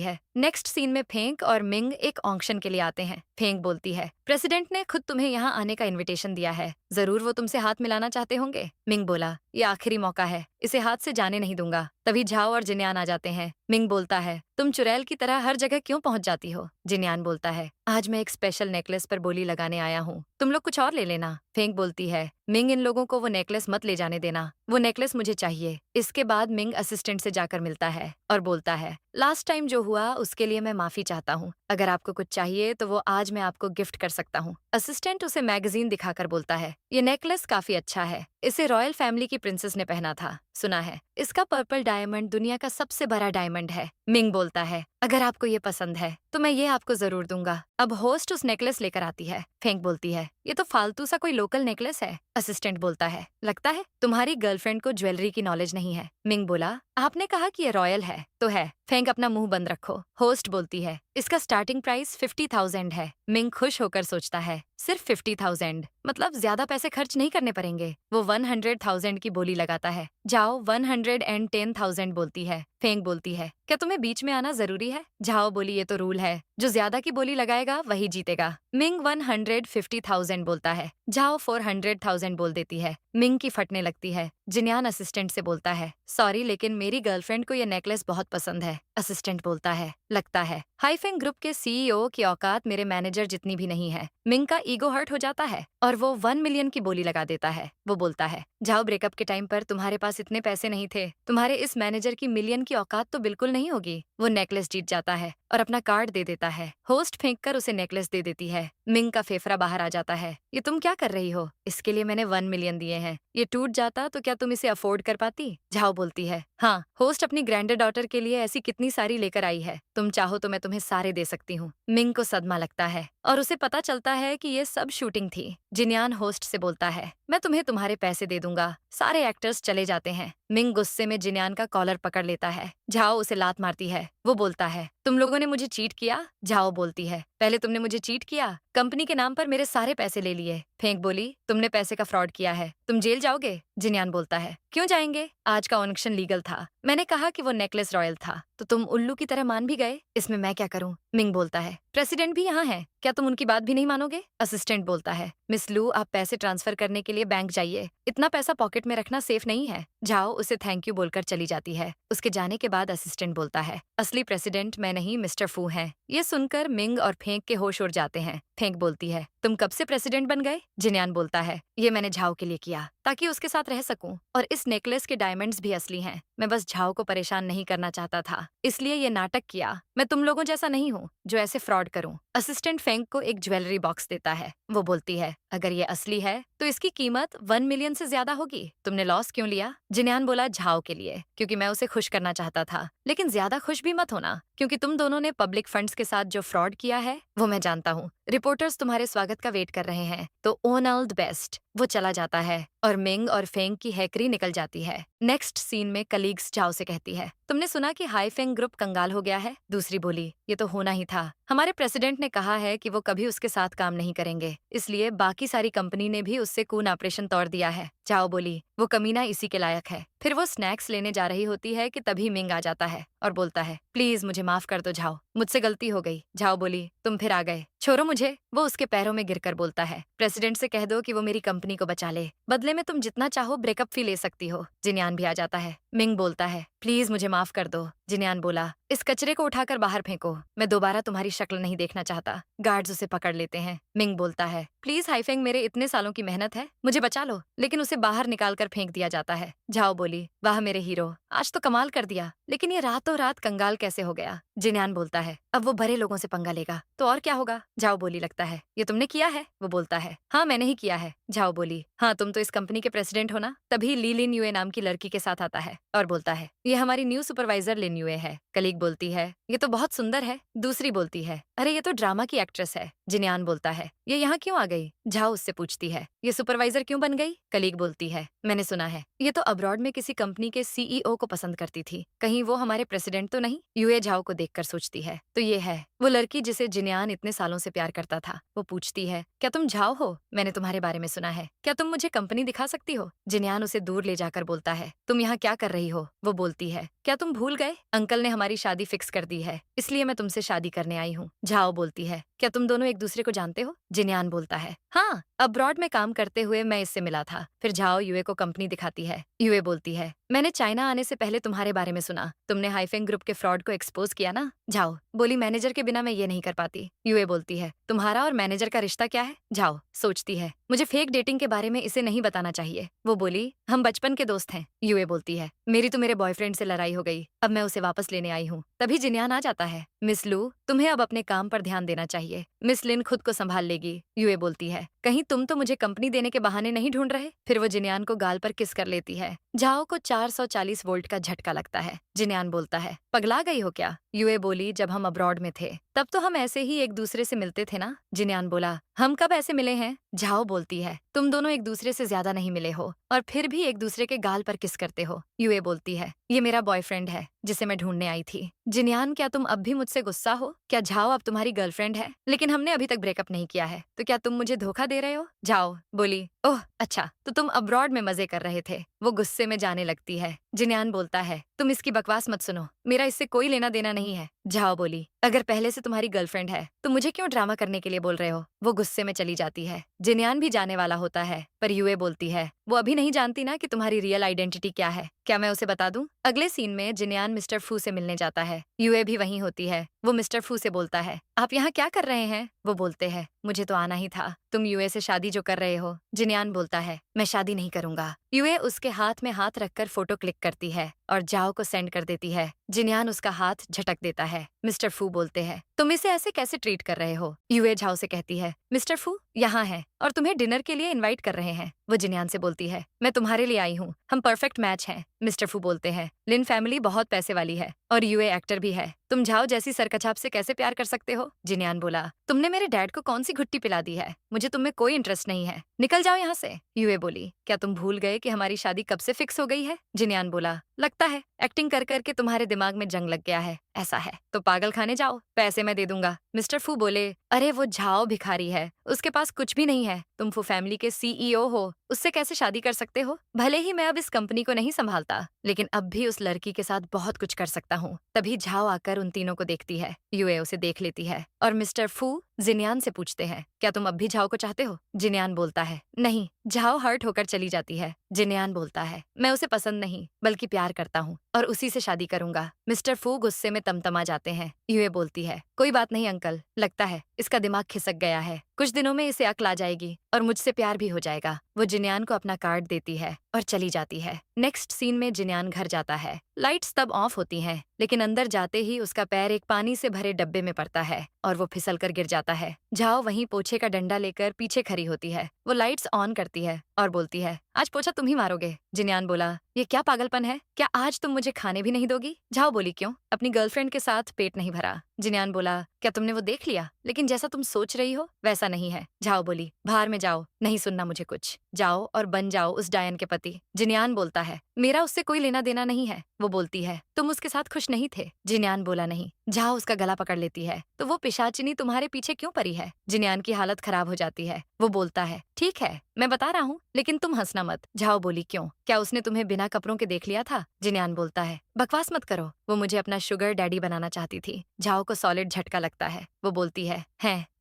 है। नेक्स्ट सीन में फेंक और मिंग एक ऑक्शन के लिए आते हैं। फेंक बोलती है, प्रेसिडेंट ने खुद तुम्हें यहाँ आने का इनविटेशन दिया है, जरूर वो तुमसे हाथ मिलाना चाहते होंगे। मिंग बोला, ये आखिरी मौका है, इसे हाथ से जाने नहीं दूंगा। तभी झाओ और जिन्यान आ जाते हैं। मिंग बोलता है, तुम चुड़ैल की तरह हर जगह क्यों पहुंच जाती हो? जिन्यान बोलता है, आज मैं एक स्पेशल नेकलेस पर बोली लगाने आया हूँ, तुम लोग कुछ और ले लेना। फेंक बोलती है, मिंग इन लोगों को वो नेकलेस मत ले जाने देना, वो नेकलेस मुझे चाहिए। इसके बाद मिंग असिस्टेंट से जाकर मिलता है और बोलता है, लास्ट टाइम जो हुआ उसके लिए मैं माफी चाहता हूँ, अगर आपको कुछ चाहिए तो वो आज मैं आपको गिफ्ट कर सकता हूँ। असिस्टेंट उसे मैगजीन दिखाकर बोलता है, ये नेकलेस काफी अच्छा है, इसे रॉयल फैमिली की प्रिंसेस ने पहना था, सुना है इसका पर्पल डायमंड दुनिया का सबसे बड़ा डायमंड है। मिंग बोलता है, अगर आपको ये पसंद है तो मैं ये आपको जरूर दूंगा। अब होस्ट उस नेकलेस लेकर आती है। फेंक बोलती है, ये तो फालतू सा कोई लोकल नेकलेस है। असिस्टेंट बोलता है, लगता है तुम्हारी गर्लफ्रेंड को ज्वेलरी की नॉलेज नहीं है। मिंग बोला, आपने कहा कि ये रॉयल है तो है। फेंक अपना मुंह बंद रखो। होस्ट बोलती है, इसका स्टार्टिंग प्राइस 50,000 है। मिंग खुश होकर सोचता है, सिर्फ 50,000 मतलब ज्यादा पैसे खर्च नहीं करने पड़ेंगे। वो 100,000 की बोली लगाता है। जाओ 110,000 बोलती है। फेंक बोलती है, क्या तुम्हें बीच में आना जरूरी है? जाओ बोली, ये तो रूल है, जो ज्यादा की बोली लगाएगा वही जीतेगा। मिंग 150,000 बोलता है। जाओ 400,000 बोल देती है। मिंग की फटने लगती है। जिन्यान असिस्टेंट से बोलता है, सॉरी लेकिन मेरी गर्लफ्रेंड को ये नेकलेस बहुत पसंद है। असिस्टेंट बोलता है, लगता है हाईफेंग ग्रुप के सीईओ की औकात मेरे मैनेजर जितनी भी नहीं है। मिंग का ईगो हर्ट हो जाता है और वो 1 मिलियन की बोली लगा देता है। वो बोलता है, जाओ ब्रेकअप के टाइम पर तुम्हारे पास इतने पैसे नहीं थे, तुम्हारे इस मैनेजर की मिलियन की औकात तो बिल्कुल नहीं होगी। वो नेकलेस जीत जाता है और अपना कार्ड दे देता है। होस्ट फेंक कर उसे नेकलेस दे देती है। मिंग का फेफड़ा बाहर आ जाता है। ये तुम क्या कर रही हो? इसके लिए मैंने 1 मिलियन दिए हैं, ये टूट जाता तो क्या तुम इसे अफोर्ड कर पाती? झाओ बोलती है, हाँ, होस्ट अपनी ग्रैंडर डॉटर के लिए ऐसी कितनी सारी लेकर आई है, तुम चाहो तो मैं तुम्हें सारे दे सकती हूँ। मिंग को सदमा लगता है और उसे पता चलता है कि ये सब शूटिंग थी। जिन्यान होस्ट से बोलता है, मैं तुम्हें तुम्हारे पैसे दे दूंगा। सारे एक्टर्स चले जाते हैं। मिंग गुस्से में जिन्यान का कॉलर पकड़ लेता है। झाओ उसे लात मारती है। वो बोलता है, तुम लोगों ने मुझे चीट किया। झाओ बोलती है, पहले तुमने मुझे चीट किया, कंपनी के नाम पर मेरे सारे पैसे ले लिए। फेंक बोली, तुमने पैसे का फ्रॉड किया है, तुम जेल जाओगे। जिन्यान बोलता है, क्यों जाएंगे, आज का ऑक्शन लीगल था, मैंने कहा कि वो नेकलेस रॉयल था तो तुम उल्लू की तरह मान भी गए, इसमें मैं क्या करूं? मिंग बोलता है, प्रेसिडेंट भी यहाँ है, क्या तुम उनकी बात भी नहीं मानोगे? असिस्टेंट बोलता है, मिस लू आप पैसे ट्रांसफर करने के लिए बैंक जाइए, इतना पैसा पॉकेट में रखना सेफ नहीं है। जाओ उसे थैंक यू बोलकर चली जाती है। उसके जाने के बाद असिस्टेंट बोलता है, असली प्रेसिडेंट मैं नहीं मिस्टर फू हैं। ये सुनकर मिंग और फेंक के होश उड़ जाते हैं। फेंक बोलती है, तुम कब से प्रेसिडेंट बन गए? जिन्यान बोलता है, ये मैंने झाओ के लिए किया ताकि उसके साथ रह सकूं, और इस नेकलेस के डायमंड्स भी असली हैं। मैं बस झाओ को परेशान नहीं करना चाहता था, इसलिए ये नाटक किया। मैं तुम लोगों जैसा नहीं हूँ जो ऐसे फ्रॉड करूं। असिस्टेंट फेंक को एक ज्वेलरी बॉक्स देता है। वो बोलती है, अगर ये असली है तो इसकी कीमत 1 मिलियन से ज्यादा होगी। तुमने लॉस क्यों लिया? जिन्यान बोला, झाओ के लिए, क्योंकि मैं उसे खुश करना चाहता था, लेकिन ज्यादा खुश भी मत होना, क्योंकि तुम दोनों ने पब्लिक फंड्स के साथ जो फ्रॉड किया है वो मैं जानता हूँ। रिपोर्टर्स तुम्हारे स्वागत का वेट कर रहे हैं, तो ओन ऑल द बेस्ट। वो चला जाता है और मिंग और फेंग की हैकरी निकल जाती है। नेक्स्ट सीन में कलीग्स झाओ से कहती है, तुमने सुना कि हाईफेंग ग्रुप कंगाल हो गया है? दूसरी बोली, ये तो होना ही था, हमारे प्रेसिडेंट ने कहा है कि वो कभी उसके साथ काम नहीं करेंगे, इसलिए बाकी सारी कंपनी ने भी उससे खून ऑपरेशन तोड़ दिया है। झाओ बोली, वो कमीना इसी के लायक है। फिर वो स्नैक्स लेने जा रही होती है कि तभी मिंग आ जाता है और बोलता है, प्लीज मुझे माफ कर दो झाओ, मुझसे गलती हो गई। झाओ बोली, तुम फिर आ गए, छोड़ो मुझे। वो उसके पैरों में गिरकर बोलता है, प्रेसिडेंट से कह दो कि वो मेरी कंपनी को बचा ले, बदले में तुम जितना चाहो ब्रेकअप फी ले सकती हो। जिन्यान भी आ जाता है। मिंग बोलता है, प्लीज मुझे माफ कर दो। जिन्यान बोला, इस कचरे को उठाकर बाहर फेंको, मैं दोबारा तुम्हारी शक्ल नहीं देखना चाहता। गार्ड्स उसे पकड़ लेते हैं। मिंग बोलता है, प्लीज हाईफेंग, मेरे इतने सालों की मेहनत है, मुझे बचा लो, लेकिन उसे बाहर निकाल कर फेंक दिया जाता है। झाओ बोली, वाह मेरे हीरो, आज तो कमाल कर दिया, लेकिन ये रातों रात कंगाल कैसे हो गया? जिन्यान बोलता है अब वो बड़े लोगों से पंगा लेगा तो और क्या होगा। झाओ बोली लगता है ये तुमने किया है। वो बोलता है हाँ मैंने ही किया है। झाओ बोली हाँ तुम तो इस कंपनी के प्रेसिडेंट हो ना। तभी ली लिन यूए नाम की लड़की के साथ आता है और बोलता है ये हमारी न्यू सुपरवाइजर लिन यूए है। कलीग बोलती है ये तो बहुत सुंदर है। दूसरी बोलती है अरे ये तो ड्रामा की एक्ट्रेस है। जिन्यान बोलता है ये यहाँ क्यों आ गई। झाओ उससे पूछती है ये सुपरवाइजर क्यों बन गई। कलीग बोलती है मैंने सुना है ये तो अब्रॉड में किसी कंपनी के सीईओ को पसंद करती थी। कहीं वो हमारे प्रेसिडेंट तो नहीं। यूए झाओ को देखकर सोचती है तो ये है वो लड़की जिसे जिन्यान इतने सालों से प्यार करता था। वो पूछती है क्या तुम झाओ हो। मैंने तुम्हारे बारे में सुना है क्या तुम मुझे कंपनी दिखा सकती हो। जिन्यान उसे दूर ले जाकर बोलता है तुम यहाँ क्या कर रही हो। वो बोलती है क्या तुम भूल गए अंकल ने हमारी शादी फिक्स कर दी है इसलिए मैं तुमसे शादी करने आई हूँ। झाओ बोलती है क्या तुम दोनों एक दूसरे को जानते हो। जिन्यान बोलता है हाँ अब्रॉड में काम करते हुए मैं इससे मिला था। फिर झाओ यूए को कंपनी दिखाती है। यूए बोलती है मैंने चाइना आने से पहले तुम्हारे बारे में सुना। तुमने हाइफेंग ग्रुप के फ्रॉड को एक्सपोज किया ना। झाओ बोली मैनेजर के बिना मैं ये नहीं कर पाती। यूए बोलती है तुम्हारा और मैनेजर का रिश्ता क्या है। झाओ सोचती है मुझे फेक डेटिंग के बारे में इसे नहीं बताना चाहिए। वो बोली हम बचपन के दोस्त हैं। यूए बोलती है मेरी तो मेरे बॉयफ्रेंड से लड़ाई हो गई अब मैं उसे वापस लेने आई हूँ। तभी जिन्यान आ जाता है मिस लू तुम्हें अब अपने काम पर ध्यान देना चाहिए। मिस लिन खुद को संभाल लेगी। यूए बोलती है कहीं तुम तो मुझे कंपनी देने के बहाने नहीं ढूंढ रहे। फिर वो जिन्यान को गाल पर किस कर लेती है। झाओ को 440 वोल्ट का झटका लगता है। जिन्यान बोलता है पगला गई हो क्या। यूए बोली जब हम अब्रॉड में थे तब तो हम ऐसे ही एक दूसरे से मिलते थे ना। जिन्यान बोला हम कब ऐसे मिले हैं। झाओ बोलती है तुम दोनों एक दूसरे से ज्यादा नहीं मिले हो और फिर भी एक दूसरे के गाल पर किस करते हो। यूए बोलती है ये मेरा बॉयफ्रेंड है जिसे मैं ढूंढने आई थी। जिन्यान क्या तुम अब भी मुझसे गुस्सा हो। क्या झाओ अब तुम्हारी गर्लफ्रेंड है। लेकिन हमने अभी तक ब्रेकअप नहीं किया है तो क्या तुम मुझे धोखा दे रहे हो। झाओ बोली ओह अच्छा तो तुम अब्रॉड में मजे कर रहे थे। वो गुस्से में जाने लगती है। जिन्यान बोलता है तुम इसकी बकवास मत सुनो मेरा इससे कोई लेना देना नहीं है। झाओ बोली अगर पहले से तुम्हारी गर्लफ्रेंड है तो मुझे क्यों ड्रामा करने के लिए बोल रहे हो। वो गुस्से में चली जाती है। जिन्यान भी जाने वाला होता है पर यूए बोलती है वो अभी नहीं जानती ना कि तुम्हारी रियल आइडेंटिटी क्या है। क्या मैं उसे बता दूं। अगले सीन में जिन्यान मिस्टर फू से मिलने जाता है। यूए भी वहीं होती है। वो मिस्टर फू से बोलता है आप यहाँ क्या कर रहे हैं। वो बोलते हैं मुझे तो आना ही था। तुम यूए से शादी जो कर रहे हो। जिन्यान बोलता है मैं शादी नहीं करूंगा। यूए उसके हाथ में हाथ रखकर फोटो क्लिक करती है और जाओ को सेंड कर देती है। जिन्यान उसका हाथ झटक देता है। मिस्टर फू बोलते हैं तुम इसे ऐसे कैसे ट्रीट कर रहे हो। यूए झाओ से कहती है मिस्टर फू यहाँ है और तुम्हें डिनर के लिए इनवाइट कर रहे हैं। वो जिन्यान से बोलती है मैं तुम्हारे लिए आई हूँ हम परफेक्ट मैच हैं। मिस्टर फू बोलते हैं लिन फैमिली बहुत पैसे वाली है और यूए एक्टर भी है। तुम झाओ जैसी सरकछाप से कैसे प्यार कर सकते हो। जिन्यान बोला तुमने मेरे डैड को कौन सी घुट्टी पिला दी है। मुझे तुम में कोई इंटरेस्ट नहीं है निकल जाओ यहाँ से। यूए बोली क्या तुम भूल गए कि हमारी शादी कब से फिक्स हो गई है। जिन्यान बोला लगता है एक्टिंग कर करके तुम्हारे दिमाग में जंग लग गया है। ऐसा है तो पागल खाने जाओ पैसे मैं दे दूंगा। मिस्टर फू बोले अरे वो झाओ भिखारी है उसके पास कुछ भी नहीं है। तुम फू फैमिली के सीईओ हो उससे कैसे शादी कर सकते हो। भले ही मैं अब इस कंपनी को नहीं संभालता लेकिन अब भी उस लड़की के साथ बहुत कुछ कर सकता हूँ। तभी झाओ आकर उन तीनों को देखती है। यूए उसे देख लेती है और मिस्टर फू जिन्यान से पूछते हैं क्या तुम अब भी झाओ को चाहते हो। जिन्यान बोलता है नहीं। झाओ हर्ट होकर चली जाती है। जिन्यान बोलता है मैं उसे पसंद नहीं बल्कि प्यार करता हूँ और उसी से शादी करूंगा। मिस्टर फू गुस्से में तमतमा जाते हैं। यूए बोलती है कोई बात नहीं अंकल लगता है इसका दिमाग खिसक गया है कुछ दिनों में इसे अक्ल आ जाएगी और मुझसे प्यार भी हो जाएगा। वो जिन्यान को अपना कार्ड देती है और चली जाती है। नेक्स्ट सीन में जिन्यान घर जाता है। लाइट्स तब ऑफ होती हैं लेकिन अंदर जाते ही उसका पैर एक पानी से भरे डब्बे में पड़ता है और वो फिसल कर गिर जाता है। झाओ वहीं पोछे का डंडा लेकर पीछे खड़ी होती है। वो लाइट्स ऑन करती है और बोलती है आज पोछा तुम ही मारोगे। जिन्यान बोला ये क्या पागलपन है क्या आज तुम मुझे खाने भी नहीं दोगी। झाओ बोली क्यों अपनी गर्लफ्रेंड के साथ पेट नहीं भरा। जिन्यान बोला क्या तुमने वो देख लिया लेकिन जैसा तुम सोच रही हो वैसा नहीं है। झाओ बोली बाहर में जाओ नहीं सुनना मुझे कुछ। जाओ और बन जाओ उस डायन के पति। जिन्यान बोलता है मेरा उससे कोई लेना देना नहीं है। वो बोलती है तुम उसके साथ खुश नहीं थे। जिन्यान बोला नहीं। झाओ उसका गला पकड़ लेती है तो वो पिशाचिनी तुम्हारे पीछे क्यों पड़ी है। जिन्यान की हालत खराब हो जाती है। वो बोलता है ठीक है मैं बता रहा हूँ लेकिन तुम हंसना मत। झाओ बोली क्यों क्या उसने तुम्हें बिना कपड़ों के देख लिया था। जिन्यान बोलता है बकवास मत करो वो मुझे अपना शुगर डैडी बनाना चाहती थी। झाओ को सॉलिड झटका लगता है। वो बोलती है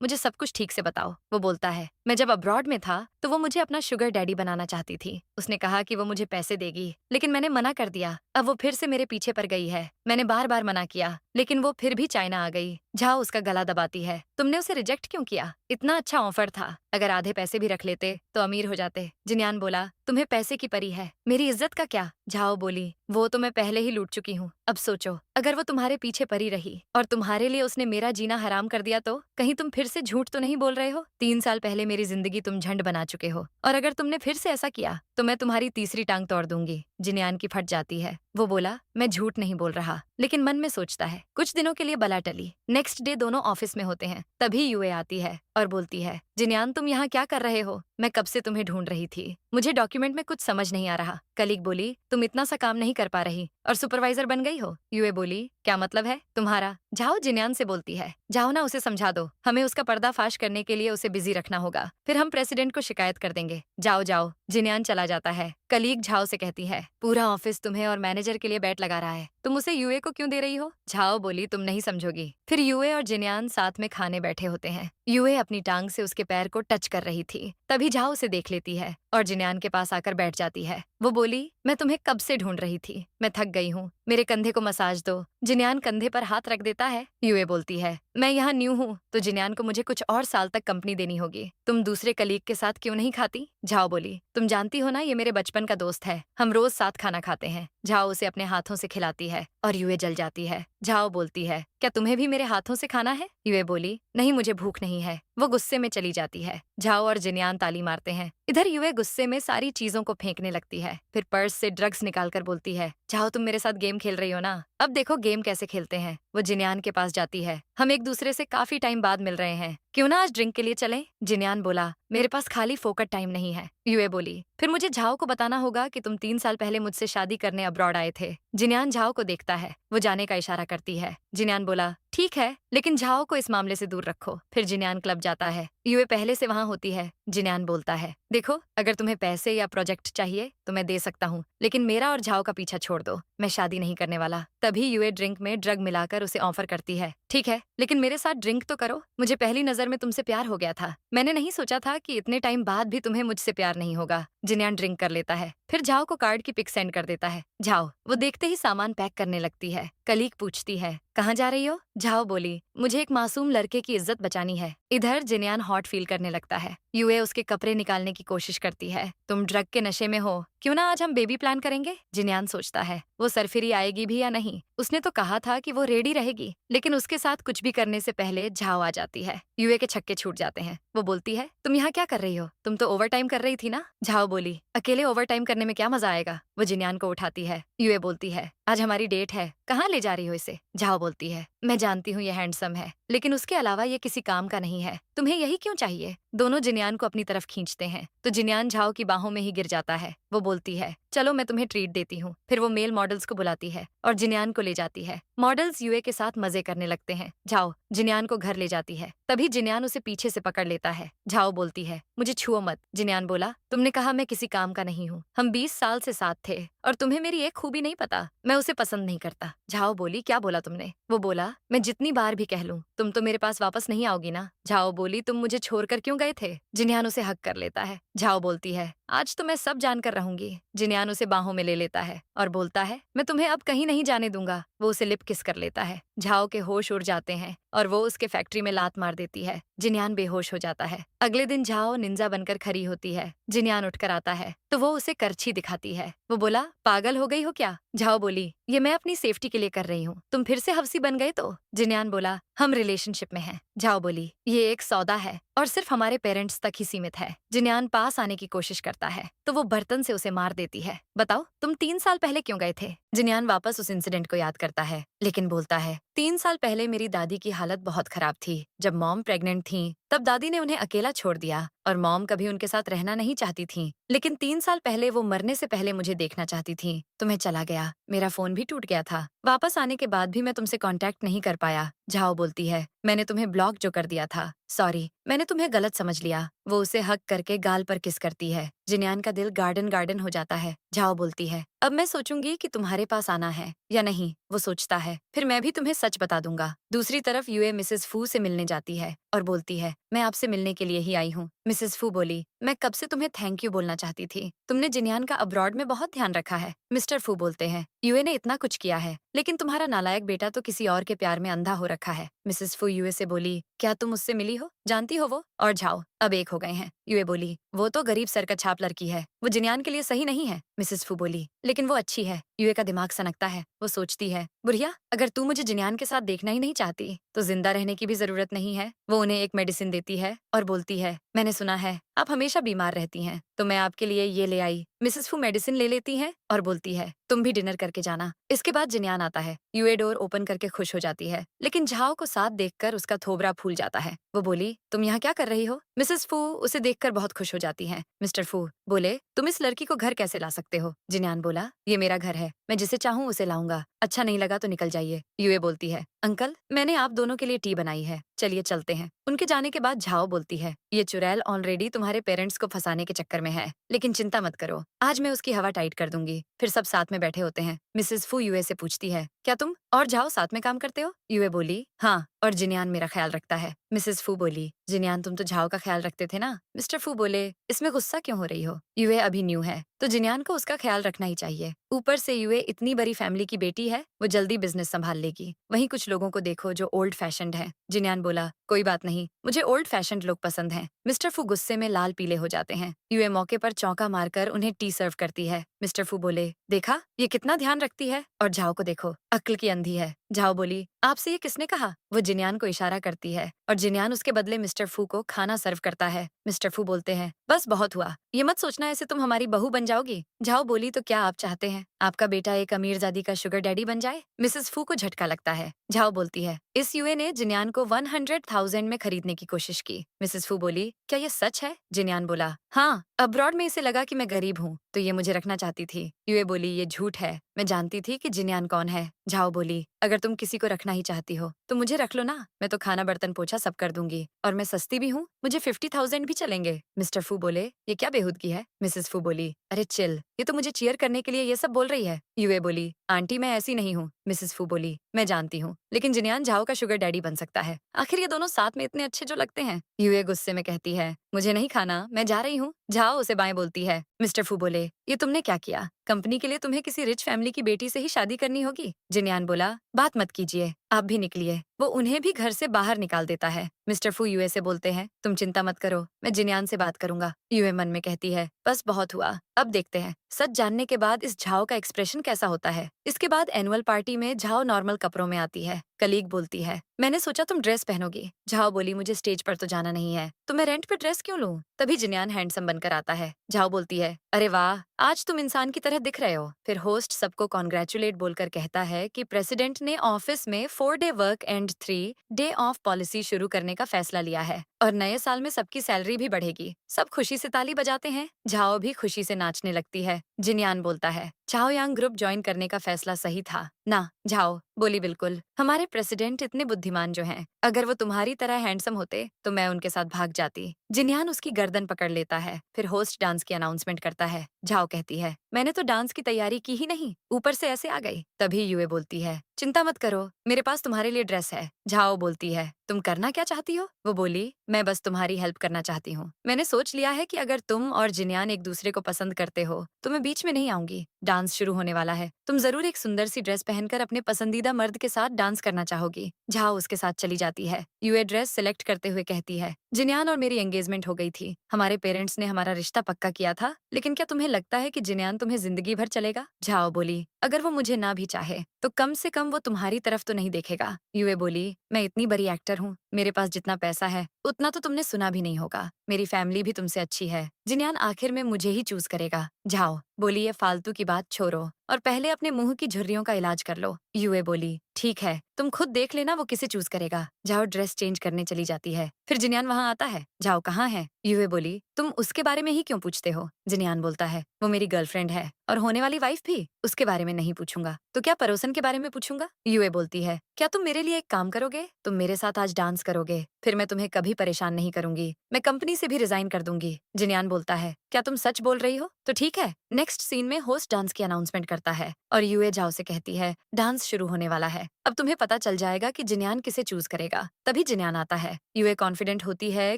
मुझे सब कुछ ठीक से बताओ। वो बोलता है मैं जब अब्रॉड में था तो वो मुझे अपना शुगर डैडी बनाना चाहती थी। उसने कहा कि वो मुझे पैसे देगी, लेकिन मैंने मना कर दिया। अब वो फिर से मेरे पीछे पड़ गई है। मैंने बार बार मना किया, लेकिन वो फिर भी चाइना आ गई। झाओ उसका गला दबाती है। तुमने उसे रिजेक्ट क्यों किया? इतना अच्छा ऑफर था। अगर आधे पैसे भी रख लेते तो अमीर हो जाते। जिन्यान बोला, तुम्हें पैसे की परी है, मेरी इज्जत का क्या? झाओ बोली, वो तो मैं पहले ही लूट चुकी हूँ। अब सोचो, अगर वो तुम्हारे पीछे पड़ी रही और तुम्हारे लिए उसने मेरा जीना हराम कर दिया तो कहीं तुम फिर से झूठ तो नहीं बोल रहे हो? 3 साल पहले मेरी जिंदगी तुम झंड बना चुके हो, और अगर तुमने फिर से ऐसा किया तो मैं तुम्हारी तीसरी टांग तोड़ दूंगी। जिन्यान की फट जाती है। वो बोला, मैं झूठ नहीं बोल रहा, लेकिन मन में सोचता है। कुछ दिनों के लिए बला टली। नेक्स्ट डे दोनों ऑफिस में होते हैं। तभी यूए आती है और बोलती है, जिन्यान तुम यहाँ क्या कर रहे हो? मैं कब से तुम्हें ढूंढ रही थी। मुझे डॉक्यूमेंट में कुछ समझ नहीं आ रहा। कलीग बोली, तुम इतना सा काम नहीं कर पा रही और सुपरवाइजर बन गई हो। यूए बोली, क्या मतलब है तुम्हारा? जाओ जिन्यान से बोलती है, जाओ ना उसे समझा दो। हमें उसका पर्दाफाश करने के लिए उसे बिजी रखना होगा, फिर हम प्रेसिडेंट को शिकायत कर देंगे। जाओ जाओ। जिन्यान चला जाता है। कलीग झाओ से कहती है, पूरा ऑफिस तुम्हें और मैनेजर के लिए बैट लगा रहा है, तुम उसे यूए को क्यों दे रही हो? झाओ बोली, तुम नहीं समझोगी। फिर यूए और जिन्यान साथ में खाने बैठे होते हैं। यूए अपनी टांग से उसके पैर को टच कर रही थी। तभी झाओ उसे देख लेती है और जिन्यान के पास आकर बैठ जाती है। वो बोली, मैं तुम्हें कब से ढूंढ रही थी, मैं थक गई हूँ, मेरे कंधे को मसाज दो। जिन्यान कंधे पर हाथ रख देता है। यूए बोलती है, मैं यहाँ न्यू हूँ तो जिन्यान को मुझे कुछ और साल तक कंपनी देनी होगी। तुम दूसरे कलीग के साथ क्यों नहीं खाती? झाओ बोली, तुम जानती हो ना ये मेरे बचपन का दोस्त है, हम रोज साथ खाना खाते हैं। झाओ उसे अपने हाथों से खिलाती है और यूए जल जाती है। झाओ बोलती है, क्या तुम्हें भी मेरे हाथों से खाना है? यूए बोली, नहीं मुझे भूख नहीं है। वो गुस्से में चली जाती है। झाओ और जिन्यान ताली मारते हैं। इधर यूए गुस्से में सारी चीजों को फेंकने लगती है। फिर पर्स से ड्रग्स निकालकर बोलती है, झाओ तुम मेरे साथ गेम खेल रही हो ना, अब देखो गेम कैसे खेलते हैं। वो जिन्यान के पास जाती है। हम एक दूसरे से काफी टाइम बाद मिल रहे हैं, क्यों ना आज ड्रिंक के लिए चलें? जिन्यान बोला, मेरे पास खाली फोकट टाइम नहीं है। यूए बोली, फिर मुझे झाओ को बताना होगा कि तुम 3 साल पहले मुझसे शादी करने अब्रॉड आए थे। जिन्यान झाओ को देखता है। वो जाने का इशारा करती है। जिन्यान बोला, ठीक है, लेकिन झाओ को इस मामले से दूर रखो। फिर जिन्यान क्लब जाता है। यूए पहले से वहां होती है। जिन्यान बोलता है, देखो अगर तुम्हें पैसे या प्रोजेक्ट चाहिए तो मैं दे सकता हूँ, लेकिन मेरा और झाओ का पीछा छोड़ दो, मैं शादी नहीं करने वाला। तभी यूए ड्रिंक में ड्रग मिलाकर उसे ऑफर करती है, ठीक है, लेकिन मेरे साथ ड्रिंक तो करो। मुझे पहली नजर में तुमसे प्यार हो गया था। मैंने नहीं सोचा था कि इतने टाइम बाद भी तुम्हें मुझसे प्यार नहीं होगा। जिन्यान ड्रिंक कर लेता है। फिर झाओ को कार्ड की पिक सेंड कर देता है। झाओ वो देखते ही सामान पैक करने लगती है। कलीग पूछती है, कहाँ जा रही हो? झाओ बोली, मुझे एक मासूम लड़के की इज्जत बचानी है। इधर जिन्यान हॉट फील करने लगता है। यूए उसके कपड़े निकालने की कोशिश करती है। तुम ड्रग के नशे में हो, क्यों ना आज हम बेबी प्लान करेंगे? जिन्यान सोचता है, वो सरफिरी आएगी भी या नहीं। उसने तो कहा था कि वो रेडी रहेगी, लेकिन उसके साथ कुछ भी करने से पहले झाओ आ जाती है। यूए के छक्के छूट जाते हैं। वो बोलती है, तुम यहाँ क्या कर रही हो? तुम तो ओवर टाइम कर रही थी ना? झाओ बोली, अकेले ओवर टाइम करने में क्या मजा आएगा? वो जिन्यान को उठाती है। यूए बोलती है, आज हमारी डेट है, कहाँ ले जा रही हो इसे? झाओ बोलती है, मैं जानती हूँ ये हैंडसम है, लेकिन उसके अलावा ये किसी काम का नहीं है। तुम्हें यही क्यों चाहिए? दोनों जिन्यान को अपनी तरफ खींचते हैं तो जिन्यान झाओ की बाहों में ही गिर जाता है। वो बोलती है, चलो मैं तुम्हें ट्रीट देती हूँ। फिर वो मेल मॉडल्स को बुलाती है और जिन्यान को ले जाती है। मॉडल्स यूए के साथ मजे करने लगते हैं। झाओ जिन्यान को घर ले जाती है। तभी जिन्यान उसे पीछे से पकड़ लेता है। झाओ बोलती है, मुझे छुओ मत। जिन्यान बोला, तुमने कहा मैं किसी काम का नहीं हूँ, हम 20 साल से साथ थे और तुम्हें मेरी एक खूबी नहीं पता, मैं उसे पसंद नहीं करता। झाओ बोली, क्या बोला तुमने? वो बोला, मैं जितनी बार भी कह लूं तुम तो मेरे पास वापस नहीं आओगी ना। झाओ बोली, तुम मुझे छोड़कर क्यों गए थे? जिन्यान उसे हक कर लेता है। झाओ बोलती है, आज तो मैं सब जानकर रहूंगी। जिन्यान उसे बाहों में ले लेता है और बोलता है, मैं तुम्हें अब कहीं नहीं जाने दूंगा। वो उसे लिप किस कर लेता है। झाओ के होश उड़ जाते हैं और वो उसके फैक्ट्री में लात मार देती है। जिन्यान बेहोश हो जाता है। अगले दिन झाओ निंजा बनकर खड़ी होती है। जिन्यान उठकर आता है तो वो उसे करछी दिखाती है। वो बोला, पागल हो गई हो क्या? झाओ बोली, ये मैं अपनी सेफ्टी के लिए कर रही हूँ, तुम फिर से हवसी बन गए तो? जिन्यान बोला, हम रिलेशनशिप में हैं। झाओ बोली, ये एक सौदा है और सिर्फ हमारे पेरेंट्स तक ही सीमित है। जिन्यान पास आने की कोशिश करता है तो वो बर्तन से उसे मार देती है। बताओ तुम 3 साल पहले क्यों गए थे? जिन्यान वापस उस इंसिडेंट को याद करता है, लेकिन बोलता है, 3 साल पहले मेरी दादी की हालत बहुत खराब थी। जब मॉम प्रेग्नेंट थी तब दादी ने उन्हें अकेला छोड़ दिया और मॉम कभी उनके साथ रहना नहीं चाहती थी, लेकिन 3 साल पहले वो मरने से पहले मुझे देखना चाहती थी तो मैं चला गया। मेरा फोन भी टूट गया था। वापस आने के बाद भी मैं तुमसे कांटेक्ट नहीं कर पाया। झाओ बोलती है, मैंने तुम्हें ब्लॉक जो कर दिया था, सॉरी, मैंने तुम्हें गलत समझ लिया। वो उसे हक करके गाल पर किस करती है। जिन्यान का दिल गार्डन गार्डन हो जाता है। झाओ बोलती है, अब मैं सोचूंगी कि तुम्हारे पास आना है या नहीं। वो सोचता है, फिर मैं भी तुम्हें सच बता दूंगा। दूसरी तरफ यूए मिसेस फू से मिलने जाती है और बोलती है, मैं आपसे मिलने के लिए ही आई हूँ। मिसेस फू बोली, मैं कब से तुम्हें थैंक यू बोलना चाहती थी। तुमने जिन्यान का अब्रॉड में बहुत ध्यान रखा है। मिस्टर फू बोलते हैं, यूए ने इतना कुछ किया है, लेकिन तुम्हारा नालायक बेटा तो किसी और के प्यार में अंधा हो रखा है। मिसेस फू यूए से बोली, क्या तुम उससे मिली हो? जानती हो वो और जाओ अब एक हो गए हैं। यूए बोली, वो तो गरीब सर का छाप लड़की है, वो जिन्यान के लिए सही नहीं है। मिसेस फू बोली, लेकिन वो अच्छी है। यूए का दिमाग सनकता है। वो सोचती है, बुढ़िया, अगर तू मुझे जिन्यान के साथ देखना ही नहीं चाहती तो जिंदा रहने की भी जरूरत नहीं है। वो उन्हें एक मेडिसिन देती है और बोलती है, मैंने सुना है आप हमेशा बीमार रहती हैं, तो मैं आपके लिए ये ले आई। मिसेस फू मेडिसिन ले लेती है और बोलती है, तुम भी डिनर करके जाना। इसके बाद जिन्यान आता है। यूए डोर ओपन करके खुश हो जाती है, लेकिन झाओ को साथ देखकर उसका थोबरा फूल जाता है। वो बोली, तुम यहाँ क्या कर रही हो? मिसेस फू उसे देखकर बहुत खुश हो जाती हैं। मिस्टर फू बोले, तुम इस लड़की को घर कैसे ला सकते हो? जिन्यान बोला, ये मेरा घर है, मैं जिसे चाहूँ उसे लाऊंगा। अच्छा नहीं लगा तो निकल जाइए। यूए बोलती है, अंकल, मैंने आप दोनों के लिए टी बनाई है, चलिए चलते हैं। उनके जाने के बाद झाओ बोलती है, ये चुड़ैल ऑलरेडी तुम्हारे पेरेंट्स को फंसाने के चक्कर में है, लेकिन चिंता मत करो, आज मैं उसकी हवा टाइट कर दूंगी। फिर सब साथ में बैठे होते हैं। मिसेस फू यूए से पूछती है, क्या तुम और झाओ साथ में काम करते हो? यूए बोली, हाँ, और जिन्यान मेरा ख्याल रखता है। मिसेस फू बोली, जिन्यान तुम तो झाओ का ख्याल रखते थे ना? मिस्टर फू बोले, इसमें गुस्सा क्यों हो रही हो? यूए अभी न्यू है, तो जिन्यान को उसका ख्याल रखना ही चाहिए। ऊपर से यूए इतनी बड़ी फैमिली की बेटी है, वो जल्दी बिजनेस संभाल लेगी। वहीं कुछ लोगों को देखो जो ओल्ड फैशन्ड है। जिन्यान बोला, कोई बात नहीं, मुझे ओल्ड फैशन्ड लोग पसंद हैं। मिस्टर फू गुस्से में लाल पीले हो जाते हैं। यूए मौके पर चौंका मारकर उन्हें टी सर्व करती है। मिस्टर फू बोले, देखा ये कितना ध्यान रखती है, और झाओ को देखो, अक्ल की अंधी है। झाओ बोली, आपसे ये किसने कहा? वो जिन्यान को इशारा करती है और जिन्यान उसके बदले मिस्टर फू को खाना सर्व करता है। मिस्टर फू बोलते हैं, बस बहुत हुआ, ये मत सोचना ऐसे तुम हमारी बहू बन जाओगी। झाओ बोली, तो क्या आप चाहते हैं आपका बेटा एक अमीरजादी का शुगर डैडी बन जाए? मिसेस फू को झटका लगता है। झाओ बोलती है, इस यूए ने जिन्यान को 100,000 में खरीदने की कोशिश की। मिसेस फू बोली, क्या ये सच है? जिन्यान बोला, हाँ, अब्रॉड में इसे लगा कि मैं गरीब हूँ तो ये मुझे रखना चाहती थी। यूए बोली, ये झूठ है, मैं जानती थी कि जिन्यान कौन है। झाओ बोली, अगर तुम किसी को रखना ही चाहती हो तो मुझे रख लो ना, मैं तो खाना बर्तन पोछा सब कर दूंगी, और मैं सस्ती भी हूँ, मुझे 50,000 भी चलेंगे। मिस्टर फू बोले, ये क्या बेहूदगी है? मिसेस फू बोली, अरे चिल, ये तो मुझे चीयर करने के लिए ये सब बोल रही है। यूए बोली, आंटी मैं ऐसी नहीं हूँ। मिसेस फू बोली, मैं जानती हूँ, लेकिन जिन्यान झाओ का शुगर डैडी बन सकता है, आखिर ये दोनों साथ में इतने अच्छे जो लगते हैं। यूए गुस्से में कहती है, मुझे नहीं खाना, मैं जा रही हूँ। झाओ उसे बाएं बोलती है। मिस्टर फू बोले, ये तुमने क्या किया? कंपनी के लिए तुम्हें किसी रिच फैमिली की बेटी से ही शादी करनी होगी। जिन्यान बोला, बात मत कीजिए, आप भी निकलिए। वो उन्हें भी घर से बाहर निकाल देता है। मिस्टर फू यूए से बोलते हैं, तुम चिंता मत करो, मैं जिन्यान से बात करूंगा। यूए मन में कहती है, बस बहुत हुआ, अब देखते हैं सच जानने के बाद इस झाओ का एक्सप्रेशन कैसा होता है। इसके बाद एनुअल पार्टी में झाओ नॉर्मल कपड़ों में आती है। कलीग बोलती है, मैंने सोचा तुम ड्रेस पहनोगी। झाओ बोली, मुझे स्टेज पर तो जाना नहीं है, तो मैं रेंट पे ड्रेस क्यों लूं? तभी जिन्यान हैंडसम बनकर आता है। झाओ बोलती है, अरे वाह, आज तुम इंसान की तरह दिख रहे हो। फिर होस्ट सबको कॉन्ग्रेचुलेट बोलकर कहता है कि प्रेसिडेंट ने ऑफिस में 4 day work and 3 day of policy शुरू करने का फैसला लिया है, और नए साल में सबकी सैलरी भी बढ़ेगी। सब खुशी से ताली बजाते हैं। झाओ भी खुशी से नाचने लगती है। जिन्यान बोलता है, झाओ यांग ग्रुप ज्वाइन करने का फैसला सही था ना? झाओ बोली, बिल्कुल, हमारे प्रेसिडेंट इतने बुद्धिमान जो हैं, अगर वो तुम्हारी तरह हैंडसम होते तो मैं उनके साथ भाग जाती। जिन्यान उसकी गर्दन पकड़ लेता है। फिर होस्ट डांस की अनाउंसमेंट करता है। झाओ कहती है, मैंने तो डांस की तैयारी की ही नहीं, ऊपर से ऐसे आ गई। तभी यूए बोलती है, चिंता मत करो, मेरे पास तुम्हारे लिए ड्रेस है। झाओ बोलती है, तुम करना क्या चाहती हो? वो बोली, मैं बस तुम्हारी हेल्प करना चाहती हूँ। मैंने सोच लिया है कि अगर तुम और जिन्यान एक दूसरे को पसंद करते हो तो मैं बीच में नहीं आऊंगी। डांस शुरू होने वाला है, तुम जरूर एक सुंदर सी ड्रेस पहनकर अपने पसंदीदा मर्द के साथ डांस करना चाहोगी। झाओ उसके साथ चली जाती है। यूए ड्रेस सिलेक्ट करते हुए कहती है, जिन्यान और मेरी एंगेजमेंट हो गई थी, हमारे पेरेंट्स ने हमारा रिश्ता पक्का किया था, लेकिन क्या तुम्हें लगता है कि जिन्यान तुम्हें जिंदगी भर चलेगा? झाओ बोली, अगर वो मुझे ना भी चाहे तो कम से कम वो तुम्हारी तरफ तो नहीं देखेगा। यूए बोली, मैं इतनी बड़ी एक्टर हूँ, मेरे पास जितना पैसा है उतना तो तुमने सुना भी नहीं होगा, मेरी फैमिली भी तुमसे अच्छी है, जिन्यान आखिर में मुझे ही चूज करेगा। झाओ बोली, ये फालतू की बात छोड़ो और पहले अपने मुंह की झुर्रियों का इलाज कर लो। यूए बोली, ठीक है, तुम खुद देख लेना वो किसे चूज करेगा। झाओ ड्रेस चेंज करने चली जाती है। फिर जिन्यान वहाँ आता है। झाओ कहाँ है? यूए बोली, तुम उसके बारे में ही क्यों पूछते हो? जिन्यान बोलता है, वो मेरी गर्लफ्रेंड है और होने वाली वाइफ भी, उसके बारे में नहीं पूछूंगा तो क्या पड़ोसन के बारे में पूछूंगा? यूए बोलती है, क्या तुम मेरे लिए एक काम करोगे? तुम मेरे साथ आज डांस करोगे, फिर मैं तुम्हें कभी परेशान नहीं करूंगी, मैं कंपनी से भी रिजाइन कर दूंगी। जिन्यान बोलता है, क्या तुम सच बोल रही हो? तो ठीक है। नेक्स्ट सीन में होस्ट डांस की अनाउंसमेंट करता है और यूए झाओ से कहती है, डांस शुरू होने वाला है, अब तुम्हें पता चल जाएगा कि जिन्यान किसे चूज करेगा। तभी जिन्यान आता है। यूए कॉन्फिडेंट होती है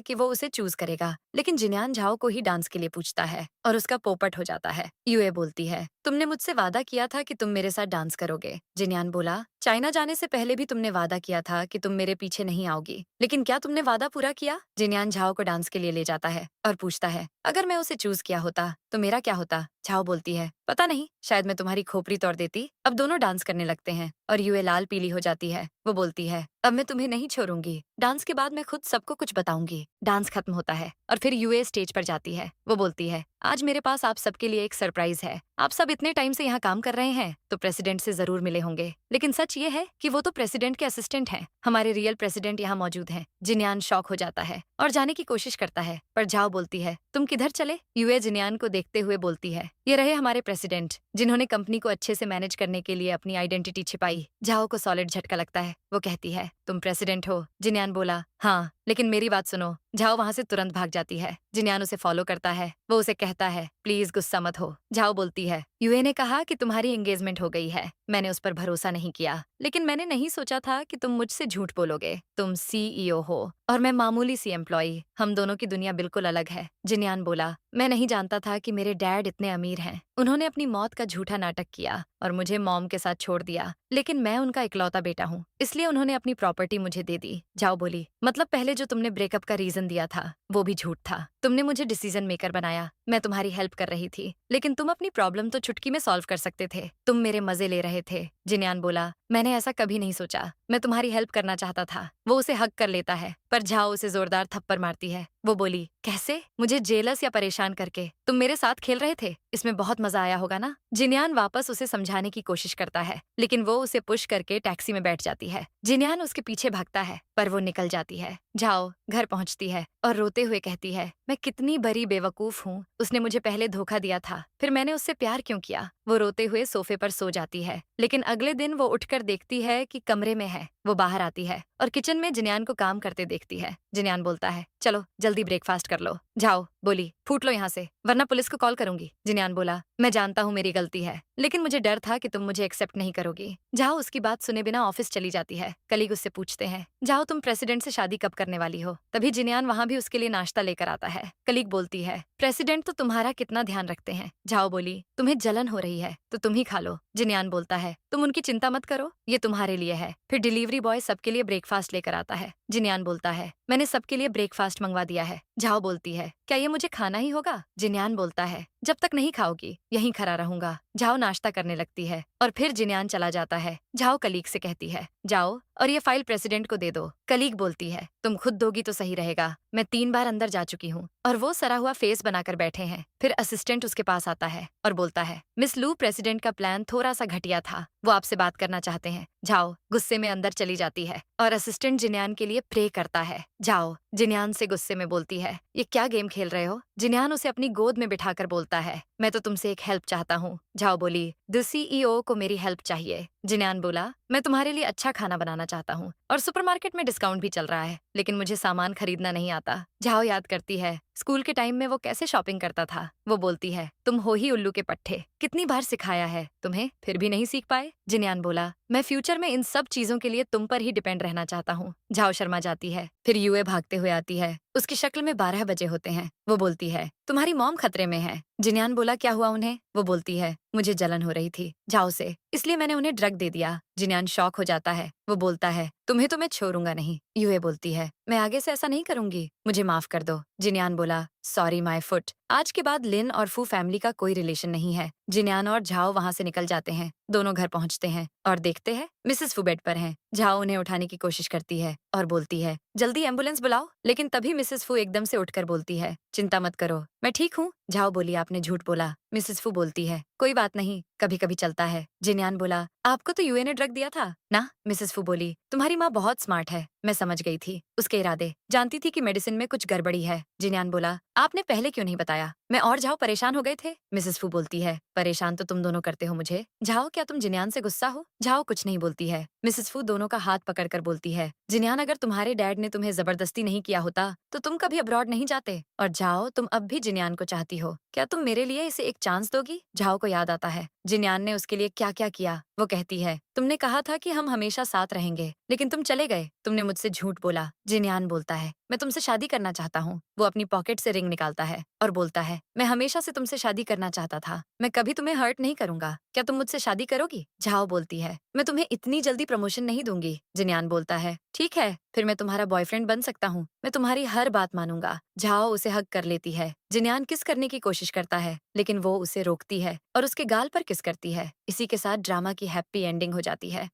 कि वो उसे चूज करेगा, लेकिन जिन्यान झाओ को ही डांस के लिए पूछता है और उसका पोपट हो जाता है। यूए बोलती है, तुमने मुझसे वादा किया था कि तुम मेरे साथ डांस करोगे। जिन्यान बोला, चाइना जाने से पहले भी तुमने वादा किया था कि तुम मेरे पीछे नहीं आओगी, लेकिन क्या तुमने वादा पूरा किया? जिन्यान झाओ को डांस के लिए ले जाता है और पूछता है, अगर मैं उसे चूज किया होता तो मेरा क्या होता? झाओ बोलती है, पता नहीं, शायद मैं तुम्हारी खोपड़ी तोड़ देती। अब दोनों डांस करने लगते हैं और यूए लाल पीली हो जाती है। वो बोलती है, अब मैं तुम्हें नहीं छोड़ूंगी, डांस के बाद मैं खुद सबको कुछ बताऊंगी। डांस खत्म होता है और फिर यूए स्टेज पर जाती है। वो बोलती है, आज मेरे पास आप सबके लिए एक सरप्राइज है। आप सब इतने टाइम से यहाँ काम कर रहे हैं तो प्रेसिडेंट से जरूर मिले होंगे, लेकिन सच ये है कि वो तो प्रेसिडेंट के असिस्टेंट हैं। हमारे रियल प्रेसिडेंट यहाँ मौजूद हैं। जिन्यान शॉक हो जाता है और जाने की कोशिश करता है, पर झाओ बोलती है, तुम किधर चले? यूए जिन्यान को देखते हुए बोलती है, ये रहे हमारे प्रेसिडेंट, जिन्होंने कंपनी को अच्छे से मैनेज करने के लिए अपनी आइडेंटिटी छिपाई। झाओ को सॉलिड झटका लगता है। वो कहती है, तुम प्रेसिडेंट हो? जिन्यान बोला, हाँ, लेकिन मेरी बात सुनो। झाओ वहां से तुरंत भाग जाती है। जिन्यान उसे फॉलो करता है। वो उसे कहता है, प्लीज गुस्सा मत हो। झाओ बोलती है, यूए ने कहा कि तुम्हारी एंगेजमेंट हो गई है। मैंने उस पर भरोसा नहीं किया, लेकिन मैंने नहीं सोचा था कि तुम मुझसे झूठ बोलोगे। तुम सीईओ हो और मैं मामूली सी एम्प्लॉई। हम दोनों की दुनिया बिल्कुल अलग है। जिन्यान बोला, मैं नहीं जानता था कि मेरे डैड इतने अमीर हैं। उन्होंने अपनी मौत का झूठा नाटक किया और मुझे मॉम के साथ छोड़ दिया, लेकिन मैं उनका इकलौता बेटा हूँ, इसलिए उन्होंने अपनी प्रॉपर्टी मुझे दे दी। झाओ बोली, मतलब पहले जो तुमने ब्रेकअप का रीजन दिया था वो भी झूठ था। तुमने मुझे डिसीजन मेकर बनाया। मैं तुम्हारी हेल्प कर रही थी, लेकिन तुम अपनी प्रॉब्लम तो चुटकी में सॉल्व कर सकते थे। तुम मेरे मजे ले रहे थे। जिन्यान बोला, मैंने ऐसा कभी नहीं सोचा। मैं तुम्हारी हेल्प करना चाहता था। वो उसे हक कर लेता है, पर झाओ उसे जोरदार थप्पड़ मारती है। वो बोली, कैसे? मुझे जेलस या परेशान करके? तुम मेरे साथ खेल रहे थे, इसमें बहुत मजा आया होगा ना? जिन्यान वापस उसे समझाने की कोशिश करता है, लेकिन वो उसे पुश करके टैक्सी में बैठ जाती है। जिन्यान उसके पीछे भागता है, पर वो निकल जाती है। झाओ घर पहुंचती है और रोते हुए कहती है, मैं कितनी बड़ी बेवकूफ हूँ। उसने मुझे पहले धोखा दिया था, फिर मैंने उससे प्यार क्यों किया? वो रोते हुए सोफे पर सो जाती है, लेकिन अगले दिन वो उठकर देखती है कि कमरे में है। वो बाहर आती है और किचन में जिन्यान को काम करते देखती है। जिन्यान बोलता है, चलो जल्दी ब्रेकफास्ट कर लो। झाओ बोली, फूट लो यहाँ से, वरना पुलिस को कॉल करूंगी। जिन्यान बोला, मैं जानता हूँ मेरी गलती है, लेकिन मुझे डर था कि तुम मुझे एक्सेप्ट नहीं करोगी। झाओ उसकी बात सुने बिना ऑफिस चली जाती है। कलीग उससे पूछते हैं, झाओ तुम प्रेसिडेंट से शादी कब करने वाली हो? तभी जिन्यान वहाँ भी उसके लिए नाश्ता लेकर आता है। कलीग बोलती है, प्रेसिडेंट तो तुम्हारा कितना ध्यान रखते हैं। झाओ बोली, तुम्हें जलन हो रही है तो तुम ही खा लो। जिन्यान बोलता है, तुम उनकी चिंता मत करो, ये तुम्हारे लिए है। फिर डिलीवरी बॉय सबके लिए ब्रेकफास्ट लेकर आता है। जिन्यान बोलता है, मैंने सबके लिए ब्रेकफास्ट मंगवा दिया है। झाओ बोलती है, क्या ये मुझे खाना ही होगा? जिन्यान बोलता है, जब तक नहीं खाओगी यहीं खड़ा रहूंगा। झाओ नाश्ता करने लगती है और फिर जिन्यान चला जाता है। झाओ कलीग से कहती है, जाओ और ये फाइल प्रेसिडेंट को दे दो। कलीग बोलती है, तुम खुद दोगी तो सही रहेगा, मैं 3 बार अंदर जा चुकी हूँ। और वो सरा हुआ फेस बनाकर बैठे हैं। फिर असिस्टेंट उसके पास आता है और बोलता है, मिस लू, प्रेसिडेंट का प्लान थोड़ा सा घटिया था, वो आपसे बात करना चाहते हैं। झाओ गुस्से में अंदर चली जाती है और असिस्टेंट जिन्यान के लिए प्रे करता है। झाओ जिन्यान से गुस्से में बोलती है, ये क्या गेम खेल रहे हो? जिन्यान उसे अपनी गोद में बिठाकर बोलता है, मैं तो तुमसे एक हेल्प चाहता हूँ। झाओ बोली, द सीईओ को मेरी हेल्प चाहिए। जिन्यान बोला, मैं तुम्हारे लिए अच्छा खाना बनाना चाहता हूँ और सुपरमार्केट में डिस्काउंट भी चल रहा है, लेकिन मुझे सामान खरीदना नहीं आता। झाओ याद करती है स्कूल के टाइम में वो कैसे शॉपिंग करता था। वो बोलती है, तुम हो ही उल्लू के पट्टे, कितनी बार सिखाया है तुम्हें, फिर भी नहीं सीख पाए। जिन्यान बोला, मैं फ्यूचर में इन सब चीजों के लिए तुम पर ही डिपेंड रहना चाहता हूँ। झाओ शर्मा जाती है। फिर यूए भागते हुए आती है। उसकी शक्ल में 12 बजे होते हैं। वो बोलती है, तुम्हारी मॉम खतरे में है। जिन्यान बोला, क्या हुआ उन्हें? वो बोलती है, मुझे जलन हो रही थी झाओ से, इसलिए मैंने उन्हें ड्रग दे दिया। जिन्यान शॉक हो जाता है। वो बोलता है, तुम्हें तो मैं छोड़ूंगा नहीं। यूए बोलती है, मैं आगे से ऐसा नहीं करूंगी, मुझे माफ कर दो। जिन्यान बोला, सॉरी माय फुट। आज के बाद लिन और फू फैमिली का कोई रिलेशन नहीं है। जिन्यान और झाओ वहाँ से निकल जाते हैं। दोनों घर पहुँचते हैं और देखते हैं मिसेस फू बेड पर हैं। झाओ उन्हें उठाने की कोशिश करती है और बोलती है, जल्दी एम्बुलेंस बुलाओ। लेकिन तभी मिसेस फू एकदम से उठकर बोलती है, चिंता मत करो, मैं ठीक हूँ। झाओ बोली, आपने झूठ बोला। मिसेस फू बोलती है, कोई बात नहीं, कभी कभी चलता है। जिन्यान बोला, आपको तो यूए ने ड्रग दिया था ना? मिसेस फू बोली, तुम्हारी माँ बहुत स्मार्ट है, मैं समझ गई थी उसके इरादे, जानती थी कि मेडिसिन में कुछ गड़बड़ी है। जिन्यान बोला, आपने पहले क्यों नहीं बताया? मैं और झाओ परेशान हो गए थे। मिसेस फू बोलती है, परेशान तो तुम दोनों करते हो मुझे। झाओ, क्या तुम जिन्यान से गुस्सा हो? झाओ कुछ नहीं बोलती है। मिसेस फू दोनों का हाथ पकड़कर बोलती है, जिन्यान, अगर तुम्हारे डैड ने तुम्हें जबरदस्ती नहीं किया होता तो तुम कभी अब्रॉड नहीं जाते। और झाओ, तुम अब भी जिन्यान को चाहती हो, क्या तुम मेरे लिए इसे एक चांस दोगी? झाओ को याद आता है जिन्यान ने उसके लिए क्या क्या किया। वो कहती है, तुमने कहा था कि हम हमेशा साथ रहेंगे, लेकिन तुम चले गए। तुमने मुझसे झूठ बोला। जिन्यान बोलता है, मैं तुमसे शादी करना चाहता हूँ। वो अपनी पॉकेट से रिंग निकालता है और बोलता है, मैं हमेशा से तुमसे शादी करना चाहता था। मैं कभी तुम्हें हर्ट नहीं करूंगा। क्या तुम मुझसे शादी करोगी? झाओ बोलती है, मैं तुम्हें इतनी जल्दी प्रमोशन नहीं दूंगी। जिन्यान बोलता है, ठीक है, फिर मैं तुम्हारा बॉयफ्रेंड बन सकता हूँ। मैं तुम्हारी हर बात मानूंगा। झाओ उसे हग कर लेती है। जिन्यान किस करने की कोशिश करता है, लेकिन वो उसे रोकती है और उसके गाल पर किस करती है। इसी के साथ ड्रामा की हैप्पी एंडिंग हो जाती है।